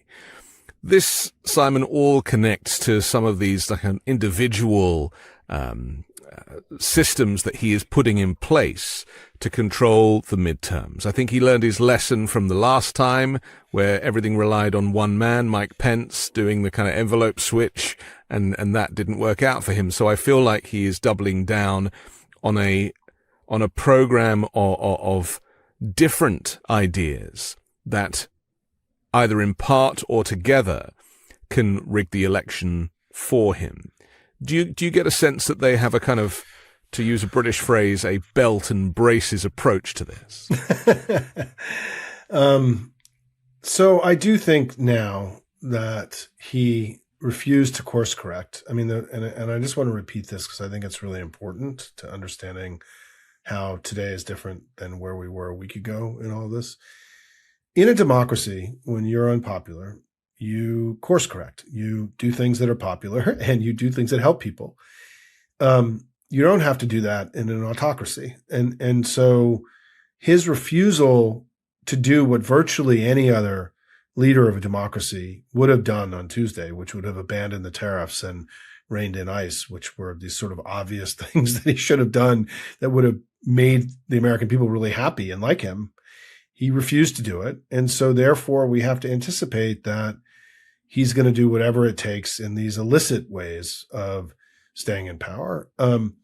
Speaker 1: This, Simon, all connects to some of these like an individual systems that he is putting in place to control the midterms. I think he learned his lesson from the last time where everything relied on one man, Mike Pence, doing the kind of envelope switch, and that didn't work out for him. So I feel like he is doubling down on a program of different ideas that either in part or together can rig the election for him. Do you get a sense that they have a kind of, to use a British phrase, a belt and braces approach to this?
Speaker 2: So I do think now that he refused to course correct. I mean, and I just want to repeat this because I think it's really important to understanding how today is different than where we were a week ago in all this. In a democracy, when you're unpopular, you course correct. You do things that are popular and you do things that help people. You don't have to do that in an autocracy. And so his refusal to do what virtually any other leader of a democracy would have done on Tuesday, which would have abandoned the tariffs and reined in ICE, which were these sort of obvious things that he should have done that would have made the American people really happy and like him. He refused to do it. And so therefore we have to anticipate that he's going to do whatever it takes in these illicit ways of staying in power. And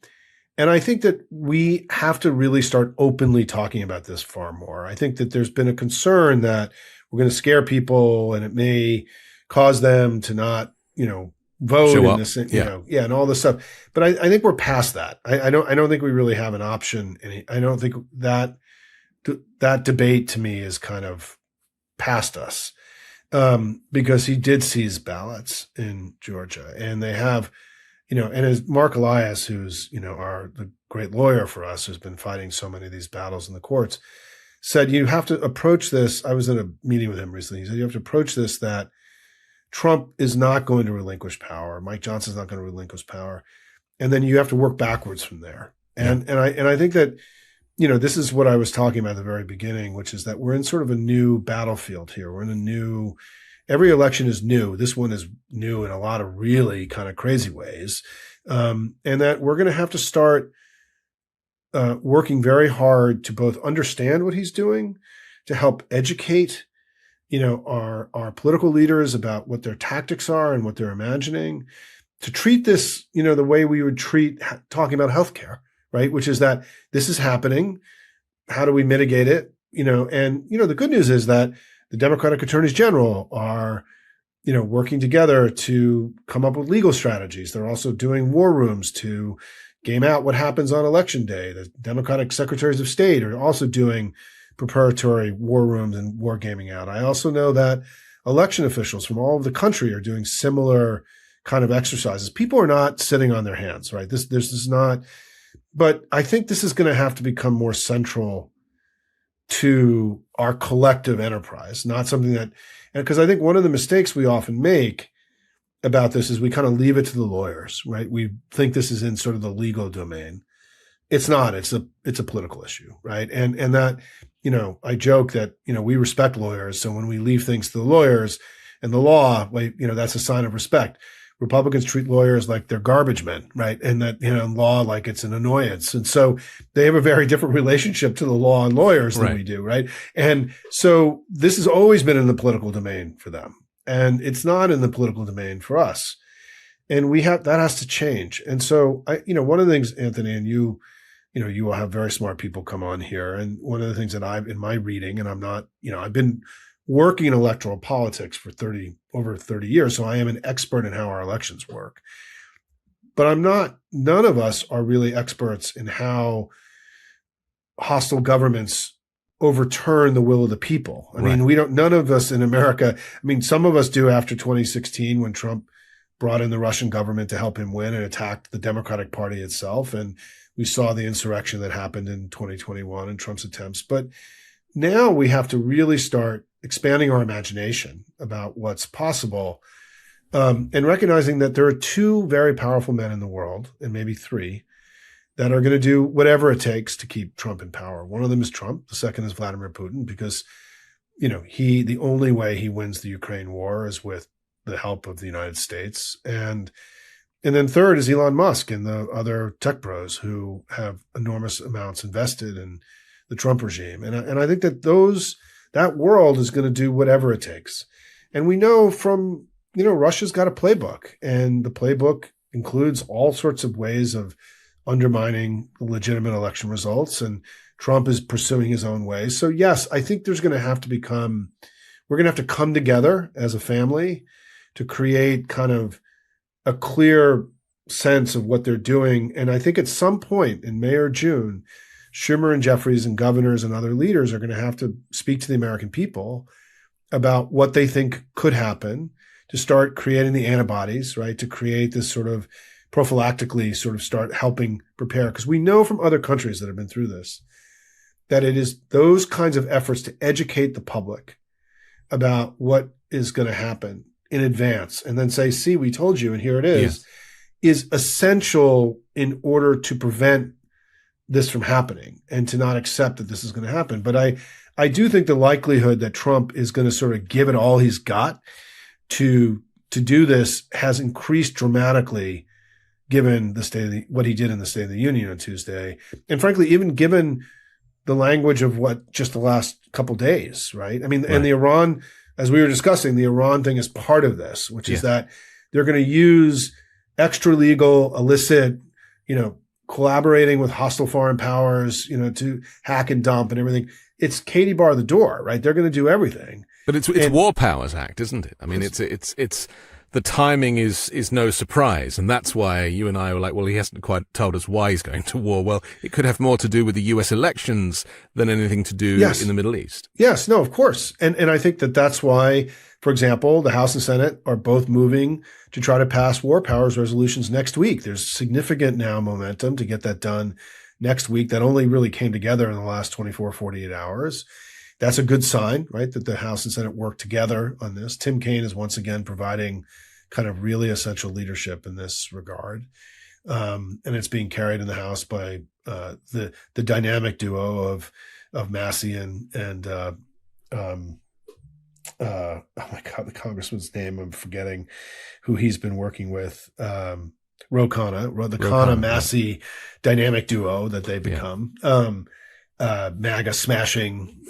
Speaker 2: I think that we have to really start openly talking about this far more. I think that there's been a concern that we're going to scare people and it may cause them to not, vote
Speaker 1: Show
Speaker 2: in
Speaker 1: up.
Speaker 2: this, and all this stuff. But I think we're past that. I don't think we really have an option. And I don't think that debate to me is kind of past us, because he did seize ballots in Georgia, and they have, and as Mark Elias, who's, the great lawyer for us, who's been fighting so many of these battles in the courts, said, you have to approach this. I was in a meeting with him recently. He said, you have to approach this that Trump is not going to relinquish power. Mike Johnson's not going to relinquish power. And then you have to work backwards from there. And I think that, this is what I was talking about at the very beginning, which is that we're in sort of a new battlefield here. We're in every election is new. This one is new in a lot of really kind of crazy ways. And that we're going to have to start working very hard to both understand what he's doing, to help educate our political leaders about what their tactics are and what they're imagining, to treat this, the way we would treat talking about healthcare, right? Which is that this is happening. How do we mitigate it? The good news is that the Democratic attorneys general are, working together to come up with legal strategies. They're also doing war rooms to game out what happens on election day. The Democratic secretaries of state are also doing preparatory war rooms and war gaming out. I also know that election officials from all over the country are doing similar kind of exercises. People are not sitting on their hands, right? This is not, but I think this is going to have to become more central to our collective enterprise, not something that, because I think one of the mistakes we often make about this is we kind of leave it to the lawyers, right? We think this is in sort of the legal domain. It's not. It's a political issue, right? And that, I joke that, we respect lawyers. So when we leave things to the lawyers and the law, that's a sign of respect. Republicans treat lawyers like they're garbage men, right? And that, law like it's an annoyance. And so they have a very different relationship to the law and lawyers than we do, right? And so this has always been in the political domain for them. And it's not in the political domain for us. And that has to change. And so one of the things, Anthony, and you will have very smart people come on here. And one of the things that in my reading, and I'm not, I've been working in electoral politics for over 30 years. So I am an expert in how our elections work, but none of us are really experts in how hostile governments overturn the will of the people. I mean, none of us in America, some of us do after 2016 when Trump brought in the Russian government to help him win and attacked the Democratic Party itself. And we saw the insurrection that happened in 2021 and Trump's attempts. But now we have to really start expanding our imagination about what's possible, and recognizing that there are two very powerful men in the world, and maybe three, that are going to do whatever it takes to keep Trump in power. One of them is Trump. The second is Vladimir Putin, because, the only way he wins the Ukraine war is with the help of the United States. And then third is Elon Musk and the other tech bros who have enormous amounts invested in the Trump regime. And I think that that world is going to do whatever it takes. And we know from, Russia's got a playbook, and the playbook includes all sorts of ways of undermining legitimate election results. And Trump is pursuing his own way. So yes, I think we're going to have to come together as a family to create kind of a clear sense of what they're doing. And I think at some point in May or June, Schumer and Jeffries and governors and other leaders are going to have to speak to the American people about what they think could happen, to start creating the antibodies, right? To create this sort of prophylactically sort of start helping prepare. Because we know from other countries that have been through this, that it is those kinds of efforts to educate the public about what is going to happen in advance and then say, see, we told you, and here it is essential in order to prevent this from happening and to not accept that this is going to happen. But I do think the likelihood that Trump is going to sort of give it all he's got to do this has increased dramatically given what he did in the State of the Union on Tuesday. And frankly, even given the language of what just the last couple days, right? I mean, and the Iran as we were discussing, the Iran thing is part of this, which is
Speaker 1: Yes.
Speaker 2: that they're going to use extra legal, illicit, collaborating with hostile foreign powers, to hack and dump and everything. It's Katie bar the door, right? They're going to do everything.
Speaker 1: But it's War Powers Act, isn't it? I mean, it's the timing is no surprise, and that's why you and I were like, well, he hasn't quite told us why he's going to war. Well, it could have more to do with the U.S. elections than anything to do
Speaker 2: Yes.
Speaker 1: in the Middle East.
Speaker 2: Yes, no, of course. And I think that's why, for example, the House and Senate are both moving to try to pass war powers resolutions next week. There's significant now momentum to get that done next week. That only really came together in the last 24, 48 hours. That's a good sign, right? That the House and Senate work together on this. Tim Kaine is once again providing kind of really essential leadership in this regard. And it's being carried in the House by the dynamic duo of Massey and oh my God, the congressman's name, I'm forgetting who he's been working with. Ro Khanna, the Khanna-Massey dynamic duo that they've become. MAGA smashing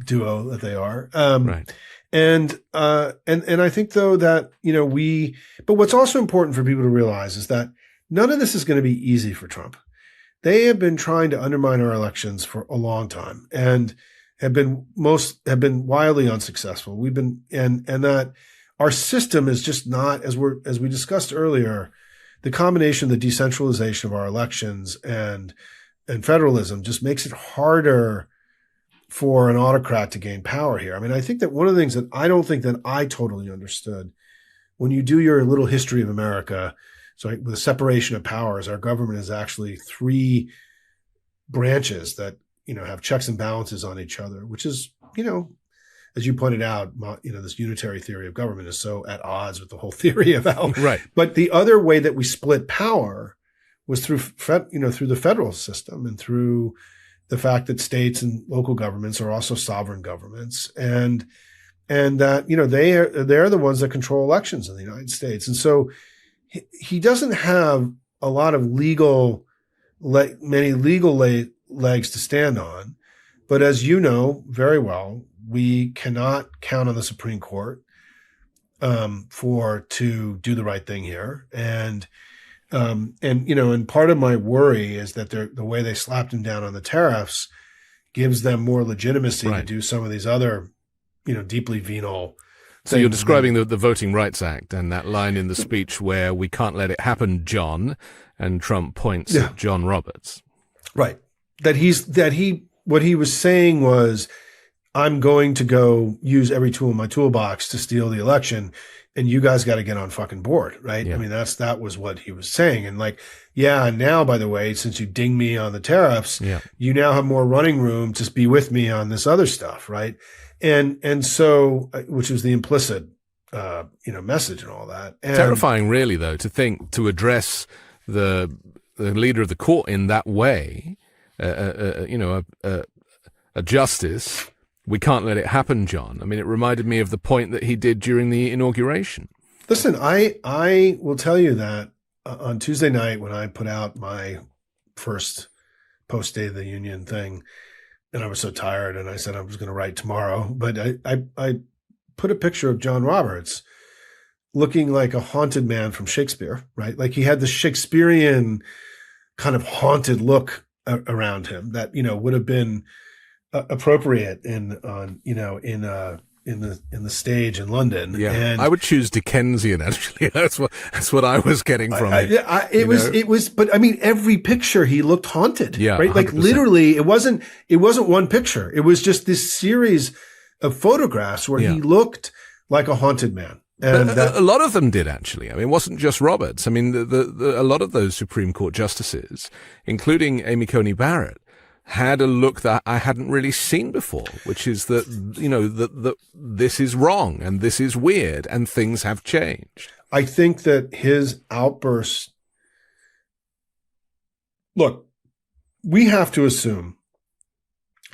Speaker 2: duo that they are.
Speaker 1: Right.
Speaker 2: And I think though that, but what's also important for people to realize is that none of this is going to be easy for Trump. They have been trying to undermine our elections for a long time and have been wildly unsuccessful. And that our system is just not, as we discussed earlier, the combination of the decentralization of our elections and federalism just makes it harder for an autocrat to gain power here. I mean, I think that one of the things that I don't think that I totally understood when you do your little history of America, so with the separation of powers, our government is actually three branches that, have checks and balances on each other, which is, as you pointed out, this unitary theory of government is so at odds with the whole theory of how,
Speaker 1: right.
Speaker 2: But the other way that we split power was through the federal system and through the fact that states and local governments are also sovereign governments, and that they're the ones that control elections in the United States. And so he doesn't have a lot of many legal legs to stand on. But as you know very well, we cannot count on the Supreme Court to do the right thing here. And part of my worry is that the way they slapped him down on the tariffs gives them more legitimacy to do some of these other, deeply venal.
Speaker 1: So you're describing the Voting Rights Act and that line in the speech where we can't let it happen, John, and Trump points at John Roberts.
Speaker 2: Right. What he was saying was, I'm going to go use every tool in my toolbox to steal the election, and you guys got to get on fucking board, right? Yeah. I mean, that was what he was saying. And now, by the way, since you dinged me on the tariffs, you now have more running room to be with me on this other stuff, right? And so, which was the implicit, message and all that. And
Speaker 1: terrifying, really, though, to address the leader of the court in that way, a justice. We can't let it happen, John. I mean, it reminded me of the point that he did during the inauguration.
Speaker 2: Listen, I will tell you that on Tuesday night when I put out my first post State of the Union thing, and I was so tired, and I said I was going to write tomorrow, but I put a picture of John Roberts looking like a haunted man from Shakespeare, right? Like he had the Shakespearean kind of haunted look around him that, would have been appropriate in the stage in London. Yeah,
Speaker 1: and I would choose Dickensian. Actually, that's what I was getting from it.
Speaker 2: It was, but I mean, every picture he looked haunted.
Speaker 1: Yeah,
Speaker 2: right.
Speaker 1: 100%.
Speaker 2: Like literally, it wasn't one picture. It was just this series of photographs where he looked like a haunted man. And
Speaker 1: a lot of them did, actually. I mean, it wasn't just Roberts. I mean, a lot of those Supreme Court justices, including Amy Coney Barrett, had a look that I hadn't really seen before, which is that, that this is wrong and this is weird and things have changed.
Speaker 2: I think that his outburst, look, we have to assume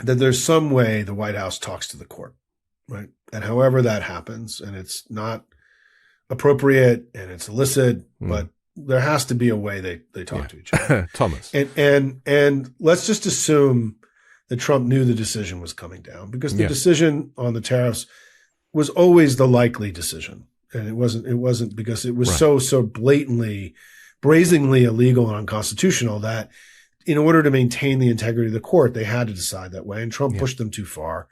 Speaker 2: that there's some way the White House talks to the court, right? And however that happens, and it's not appropriate and it's illicit, but there has to be a way they talk to each other.
Speaker 1: Thomas.
Speaker 2: And let's just assume that Trump knew the decision was coming down, because the decision on the tariffs was always the likely decision. And it wasn't because it was so blatantly, brazenly illegal and unconstitutional that in order to maintain the integrity of the court, they had to decide that way. And Trump pushed them too far.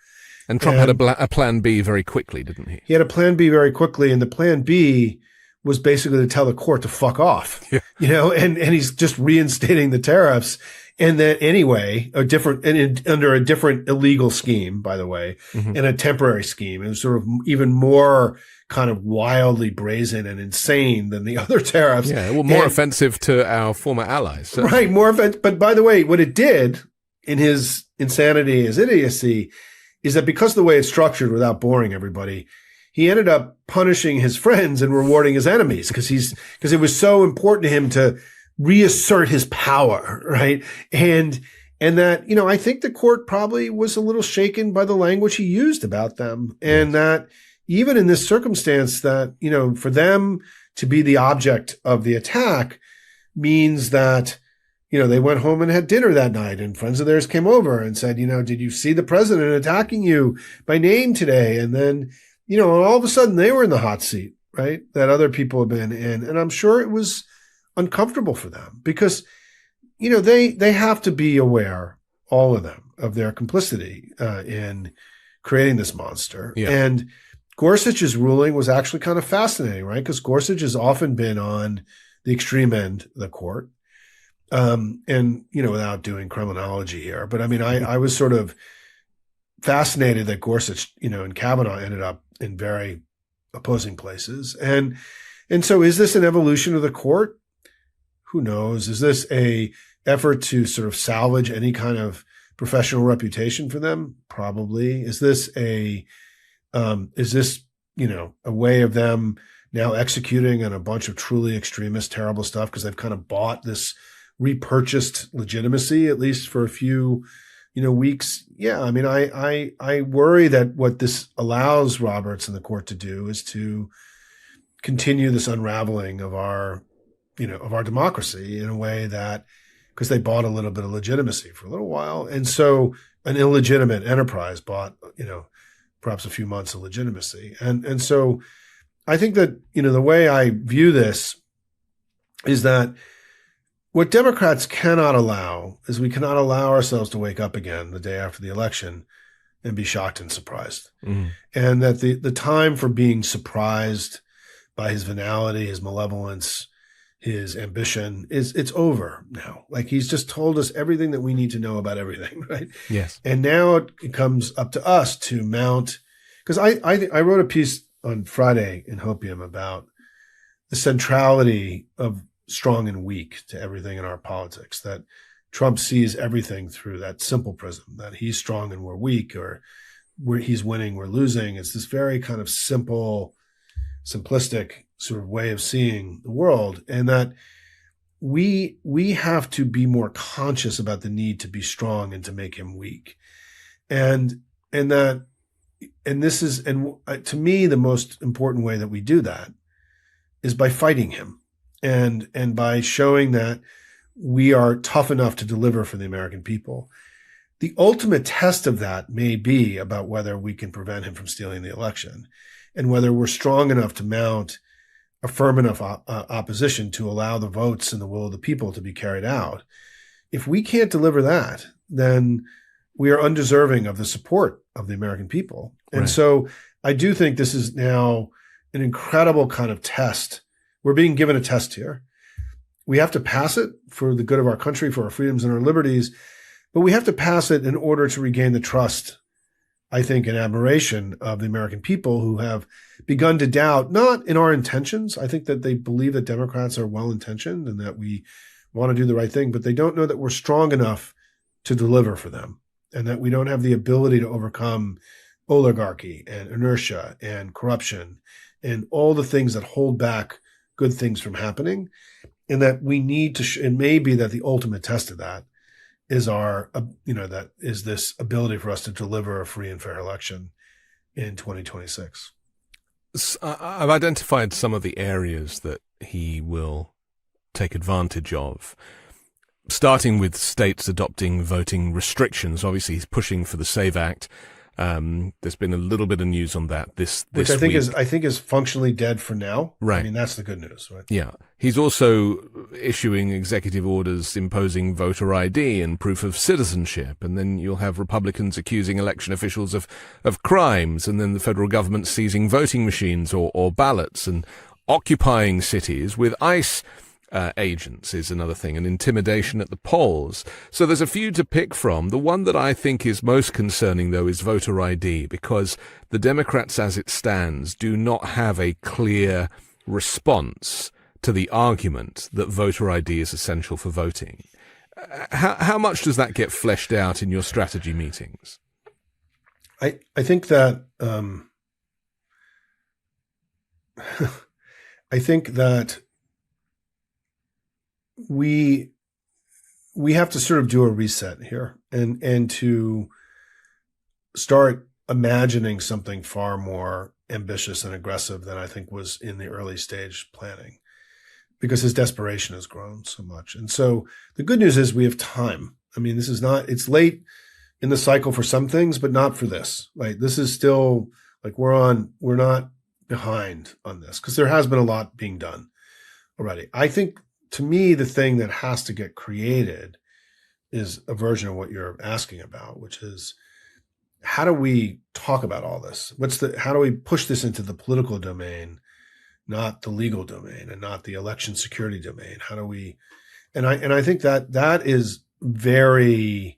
Speaker 1: And Trump had a plan B very quickly, didn't he?
Speaker 2: He had a plan B very quickly. And the plan B was basically to tell the court to fuck off, and he's just reinstating the tariffs. And then anyway, under a different illegal scheme, by the way, and a temporary scheme. It was sort of even more kind of wildly brazen and insane than the other tariffs.
Speaker 1: Yeah, well, more offensive to our former allies. So.
Speaker 2: Right, more offensive. But by the way, what it did in his insanity, his idiocy, is that because of the way it's structured, without boring everybody, he ended up punishing his friends and rewarding his enemies because it was so important to him to reassert his power, right? And that, I think the court probably was a little shaken by the language he used about them. And that even in this circumstance that, for them to be the object of the attack means that, they went home and had dinner that night and friends of theirs came over and said, did you see the president attacking you by name today? And then, all of a sudden they were in the hot seat, right? That other people have been in. And I'm sure it was uncomfortable for them because, they have to be aware, all of them, of their complicity in creating this monster. Yeah. And Gorsuch's ruling was actually kind of fascinating, right? Because Gorsuch has often been on the extreme end of the court. And, without doing criminology here, but I mean, I was sort of fascinated that Gorsuch, and Kavanaugh ended up in very opposing places. And so is this an evolution of the court? Who knows? Is this a effort to sort of salvage any kind of professional reputation for them? Probably. Is this a way of them now executing on a bunch of truly extremist, terrible stuff because they've kind of bought this repurchased legitimacy, at least for a few, weeks? Yeah. I mean, I worry that what this allows Roberts and the court to do is to continue this unraveling of our democracy in a way that, because they bought a little bit of legitimacy for a little while. And so an illegitimate enterprise bought, perhaps a few months of legitimacy. And so I think that, the way I view this is that what Democrats cannot allow is we cannot allow ourselves to wake up again the day after the election and be shocked and surprised. Mm. And that the time for being surprised by his venality, his malevolence, his ambition it's over now. Like he's just told us everything that we need to know about everything, right?
Speaker 1: Yes.
Speaker 2: And now it comes up to us to mount, because I wrote a piece on Friday in Hopium about the centrality of strong and weak to everything in our politics, that Trump sees everything through that simple prism, that he's strong and we're weak, or he's winning, we're losing. It's this very kind of simple, simplistic sort of way of seeing the world. And that we have to be more conscious about the need to be strong and to make him weak. And to me, the most important way that we do that is by fighting him. And by showing that we are tough enough to deliver for the American people. The ultimate test of that may be about whether we can prevent him from stealing the election and whether we're strong enough to mount a firm enough opposition to allow the votes and the will of the people to be carried out. If we can't deliver that, then we are undeserving of the support of the American people. And right. So I do think this is now an incredible kind of test. We're being given a test here. We have to pass it for the good of our country, for our freedoms and our liberties, but we have to pass it in order to regain the trust, I think, and admiration of the American people who have begun to doubt, not in our intentions. I think that they believe that Democrats are well-intentioned and that we want to do the right thing, but they don't know that we're strong enough to deliver for them and that we don't have the ability to overcome oligarchy and inertia and corruption and all the things that hold back good things from happening, and that we need to, it may be that the ultimate test of that is that is this ability for us to deliver a free and fair election in 2026.
Speaker 1: I've identified some of the areas that he will take advantage of, starting with states adopting voting restrictions. Obviously, he's pushing for the SAVE Act. There's been a little bit of news on that this
Speaker 2: which I
Speaker 1: week.
Speaker 2: think is functionally dead for now.
Speaker 1: Right.
Speaker 2: I mean, that's the good news, right?
Speaker 1: Yeah. He's also issuing executive orders imposing voter ID and proof of citizenship. And then you'll have Republicans accusing election officials of crimes, and then the federal government seizing voting machines or ballots and occupying cities with ICE agents is another thing, and intimidation at the polls. So there's a few to pick from. The one that I think is most concerning, though, is voter ID, because the Democrats, as it stands, do not have a clear response to the argument that voter ID is essential for voting. How much does that get fleshed out in your strategy meetings?
Speaker 2: I think that I think that we have to sort of do a reset here and to start imagining something far more ambitious and aggressive than I think was in the early stage planning, because his desperation has grown so much. And so the good news is we have time. I mean, it's late in the cycle for some things, but not for this, right? This is still like we're not behind on this, because there has been a lot being done already. I think, to me, the thing that has to get created is a version of what you're asking about, which is, how do we talk about all this? How do we push this into the political domain, not the legal domain, and not the election security domain? How do we, and I think that is very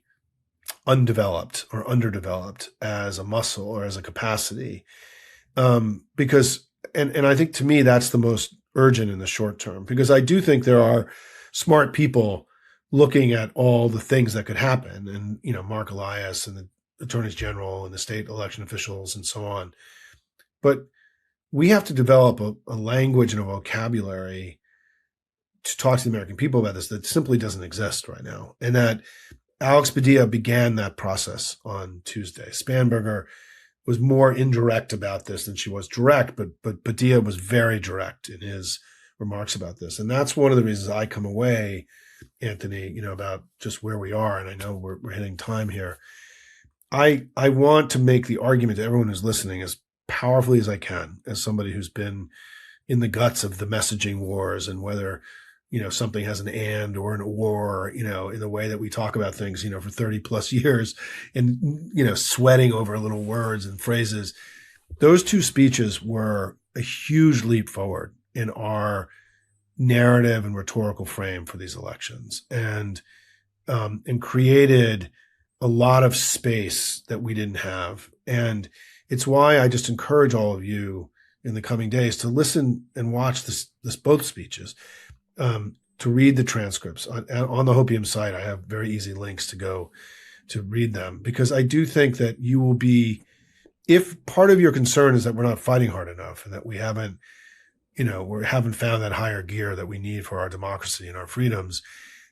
Speaker 2: undeveloped or underdeveloped as a muscle or as a capacity. Because I think, to me, that's the most urgent in the short term, because I do think there are smart people looking at all the things that could happen, and, Mark Elias and the attorneys general and the state election officials and so on. But we have to develop a language and a vocabulary to talk to the American people about this that simply doesn't exist right now. And that Alex Padilla began that process on Tuesday. Spanberger was more indirect about this than she was direct, but Padilla was very direct in his remarks about this. And that's one of the reasons I come away, Anthony, about just where we are. And I know we're hitting time here. I want to make the argument to everyone who's listening as powerfully as I can, as somebody who's been in the guts of the messaging wars, and whether, something has an and or an or, in the way that we talk about things, for 30 plus years, and, sweating over little words and phrases. Those two speeches were a huge leap forward in our narrative and rhetorical frame for these elections, and created a lot of space that we didn't have. And it's why I just encourage all of you in the coming days to listen and watch both speeches, to read the transcripts. On the Hopium site, I have very easy links to go to read them, because I do think that you will be, if part of your concern is that we're not fighting hard enough and that we haven't found that higher gear that we need for our democracy and our freedoms,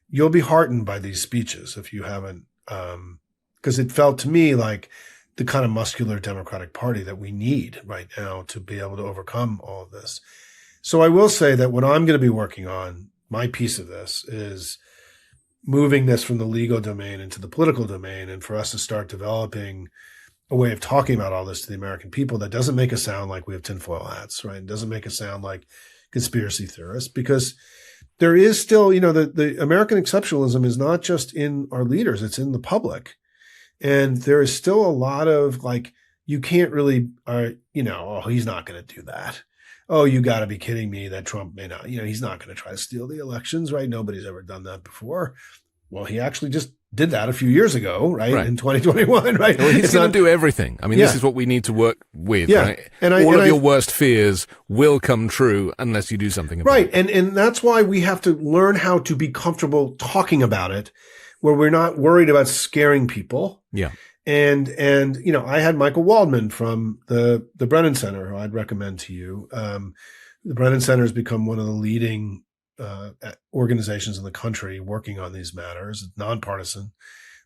Speaker 2: you'll be heartened by these speeches if you haven't, because it felt to me like the kind of muscular Democratic Party that we need right now to be able to overcome all of this. So I will say that what I'm going to be working on, my piece of this, is moving this from the legal domain into the political domain, and for us to start developing a way of talking about all this to the American people that doesn't make us sound like we have tinfoil hats, right? It doesn't make us sound like conspiracy theorists, because there is still, the American exceptionalism is not just in our leaders, it's in the public. And there is still a lot of you can't really, oh, he's not going to do that. Oh, you got to be kidding me that Trump may not, he's not going to try to steal the elections, right? Nobody's ever done that before. Well, he actually just did that a few years ago, right? In 2021, right?
Speaker 1: Well, he's going to do everything. I mean, This is what we need to work with, right?
Speaker 2: And
Speaker 1: all of your worst fears will come true unless you do something about it.
Speaker 2: Right. And that's why we have to learn how to be comfortable talking about it, where we're not worried about scaring people.
Speaker 1: Yeah.
Speaker 2: And I had Michael Waldman from the Brennan Center, who I'd recommend to you. The Brennan Center has become one of the leading organizations in the country working on these matters. It's nonpartisan,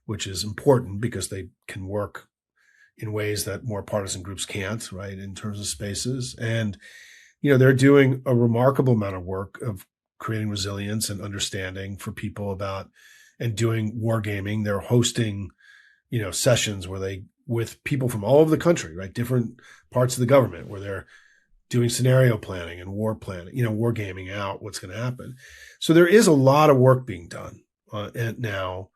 Speaker 2: which is important because they can work in ways that more partisan groups can't, right, in terms of spaces. And, they're doing a remarkable amount of work of creating resilience and understanding for people about, and doing wargaming. They're hosting, sessions where they with people from all over the country, right? Different parts of the government where they're doing scenario planning and war planning, war gaming out what's going to happen. So there is a lot of work being done now,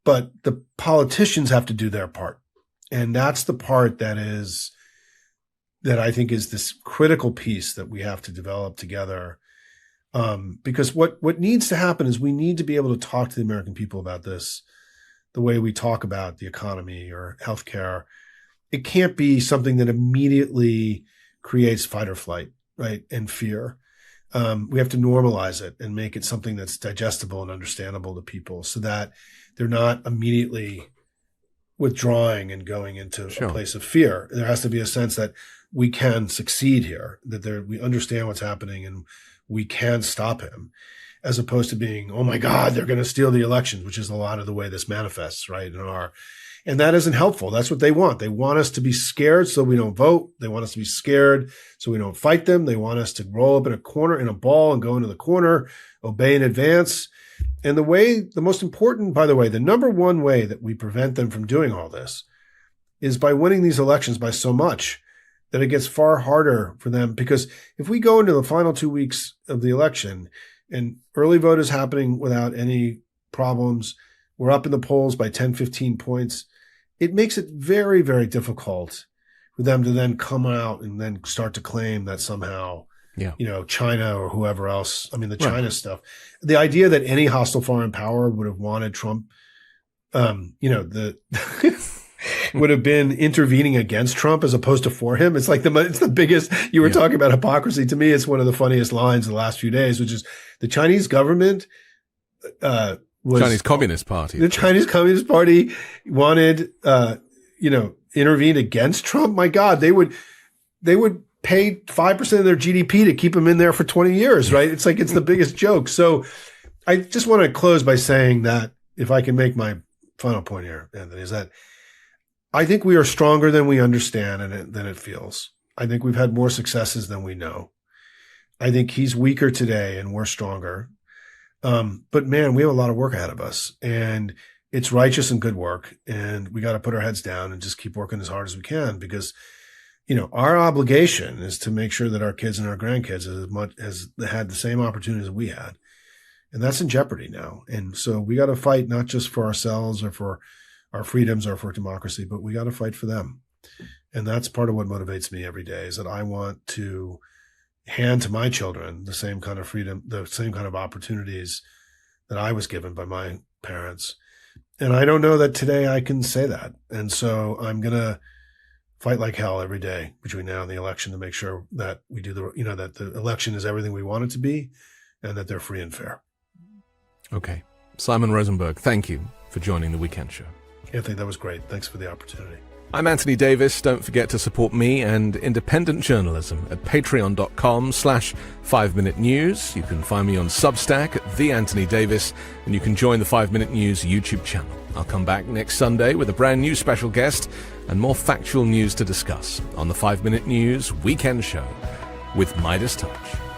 Speaker 2: but the politicians have to do their part. And that's the part that I think is this critical piece that we have to develop together. Because what needs to happen is we need to be able to talk to the American people about this the way we talk about the economy or healthcare. It can't be something that immediately creates fight or flight, right, and fear. We have to normalize it and make it something that's digestible and understandable to people so that they're not immediately withdrawing and going into a place of fear. There has to be a sense that we can succeed here, that we understand what's happening and we can stop him, as opposed to being, oh my God, they're going to steal the elections, which is a lot of the way this manifests, right? And that isn't helpful. That's what they want. They want us to be scared so we don't vote. They want us to be scared so we don't fight them. They want us to roll up in a corner in a ball and go into the corner, obey in advance. And the most important, by the way, the number one way that we prevent them from doing all this is by winning these elections by so much that it gets far harder for them. Because if we go into the final 2 weeks of the election and early vote is happening without any problems, we're up in the polls by 10, 15 points, it makes it very, very difficult for them to then come out and then start to claim that somehow, China or whoever else, China stuff, the idea that any hostile foreign power would have wanted Trump, would have been intervening against Trump as opposed to for him. It's like it's the biggest, you were talking about hypocrisy. To me, it's one of the funniest lines of the last few days, which is the Chinese government,
Speaker 1: Chinese Communist Party.
Speaker 2: The Chinese Communist Party wanted, intervened against Trump. My God, they would pay 5% of their GDP to keep him in there for 20 years, right? It's like, it's the biggest joke. So I just want to close by saying that, if I can make my final point here, Anthony, is that I think we are stronger than we understand and than it feels. I think we've had more successes than we know. I think he's weaker today and we're stronger. But man, we have a lot of work ahead of us, and it's righteous and good work. And we got to put our heads down and just keep working as hard as we can, because, our obligation is to make sure that our kids and our grandkids as had the same opportunities that we had. And that's in jeopardy now. And so we got to fight not just for ourselves or for our freedoms or for democracy, but we got to fight for them. And that's part of what motivates me every day, is that I want to hand to my children the same kind of freedom, the same kind of opportunities that I was given by my parents. And I don't know that today I can say that. And so I'm going to fight like hell every day between now and the election to make sure that we do that the election is everything we want it to be and that they're free and fair.
Speaker 1: Okay. Simon Rosenberg, thank you for joining the Weekend Show.
Speaker 2: Anthony, that was great. Thanks for the opportunity.
Speaker 1: I'm Anthony Davis. Don't forget to support me and independent journalism at patreon.com/5Minute News. You can find me on Substack at The Anthony Davis, and you can join the 5 Minute News YouTube channel. I'll come back next Sunday with a brand new special guest and more factual news to discuss on the 5 Minute News Weekend Show with Midas Touch.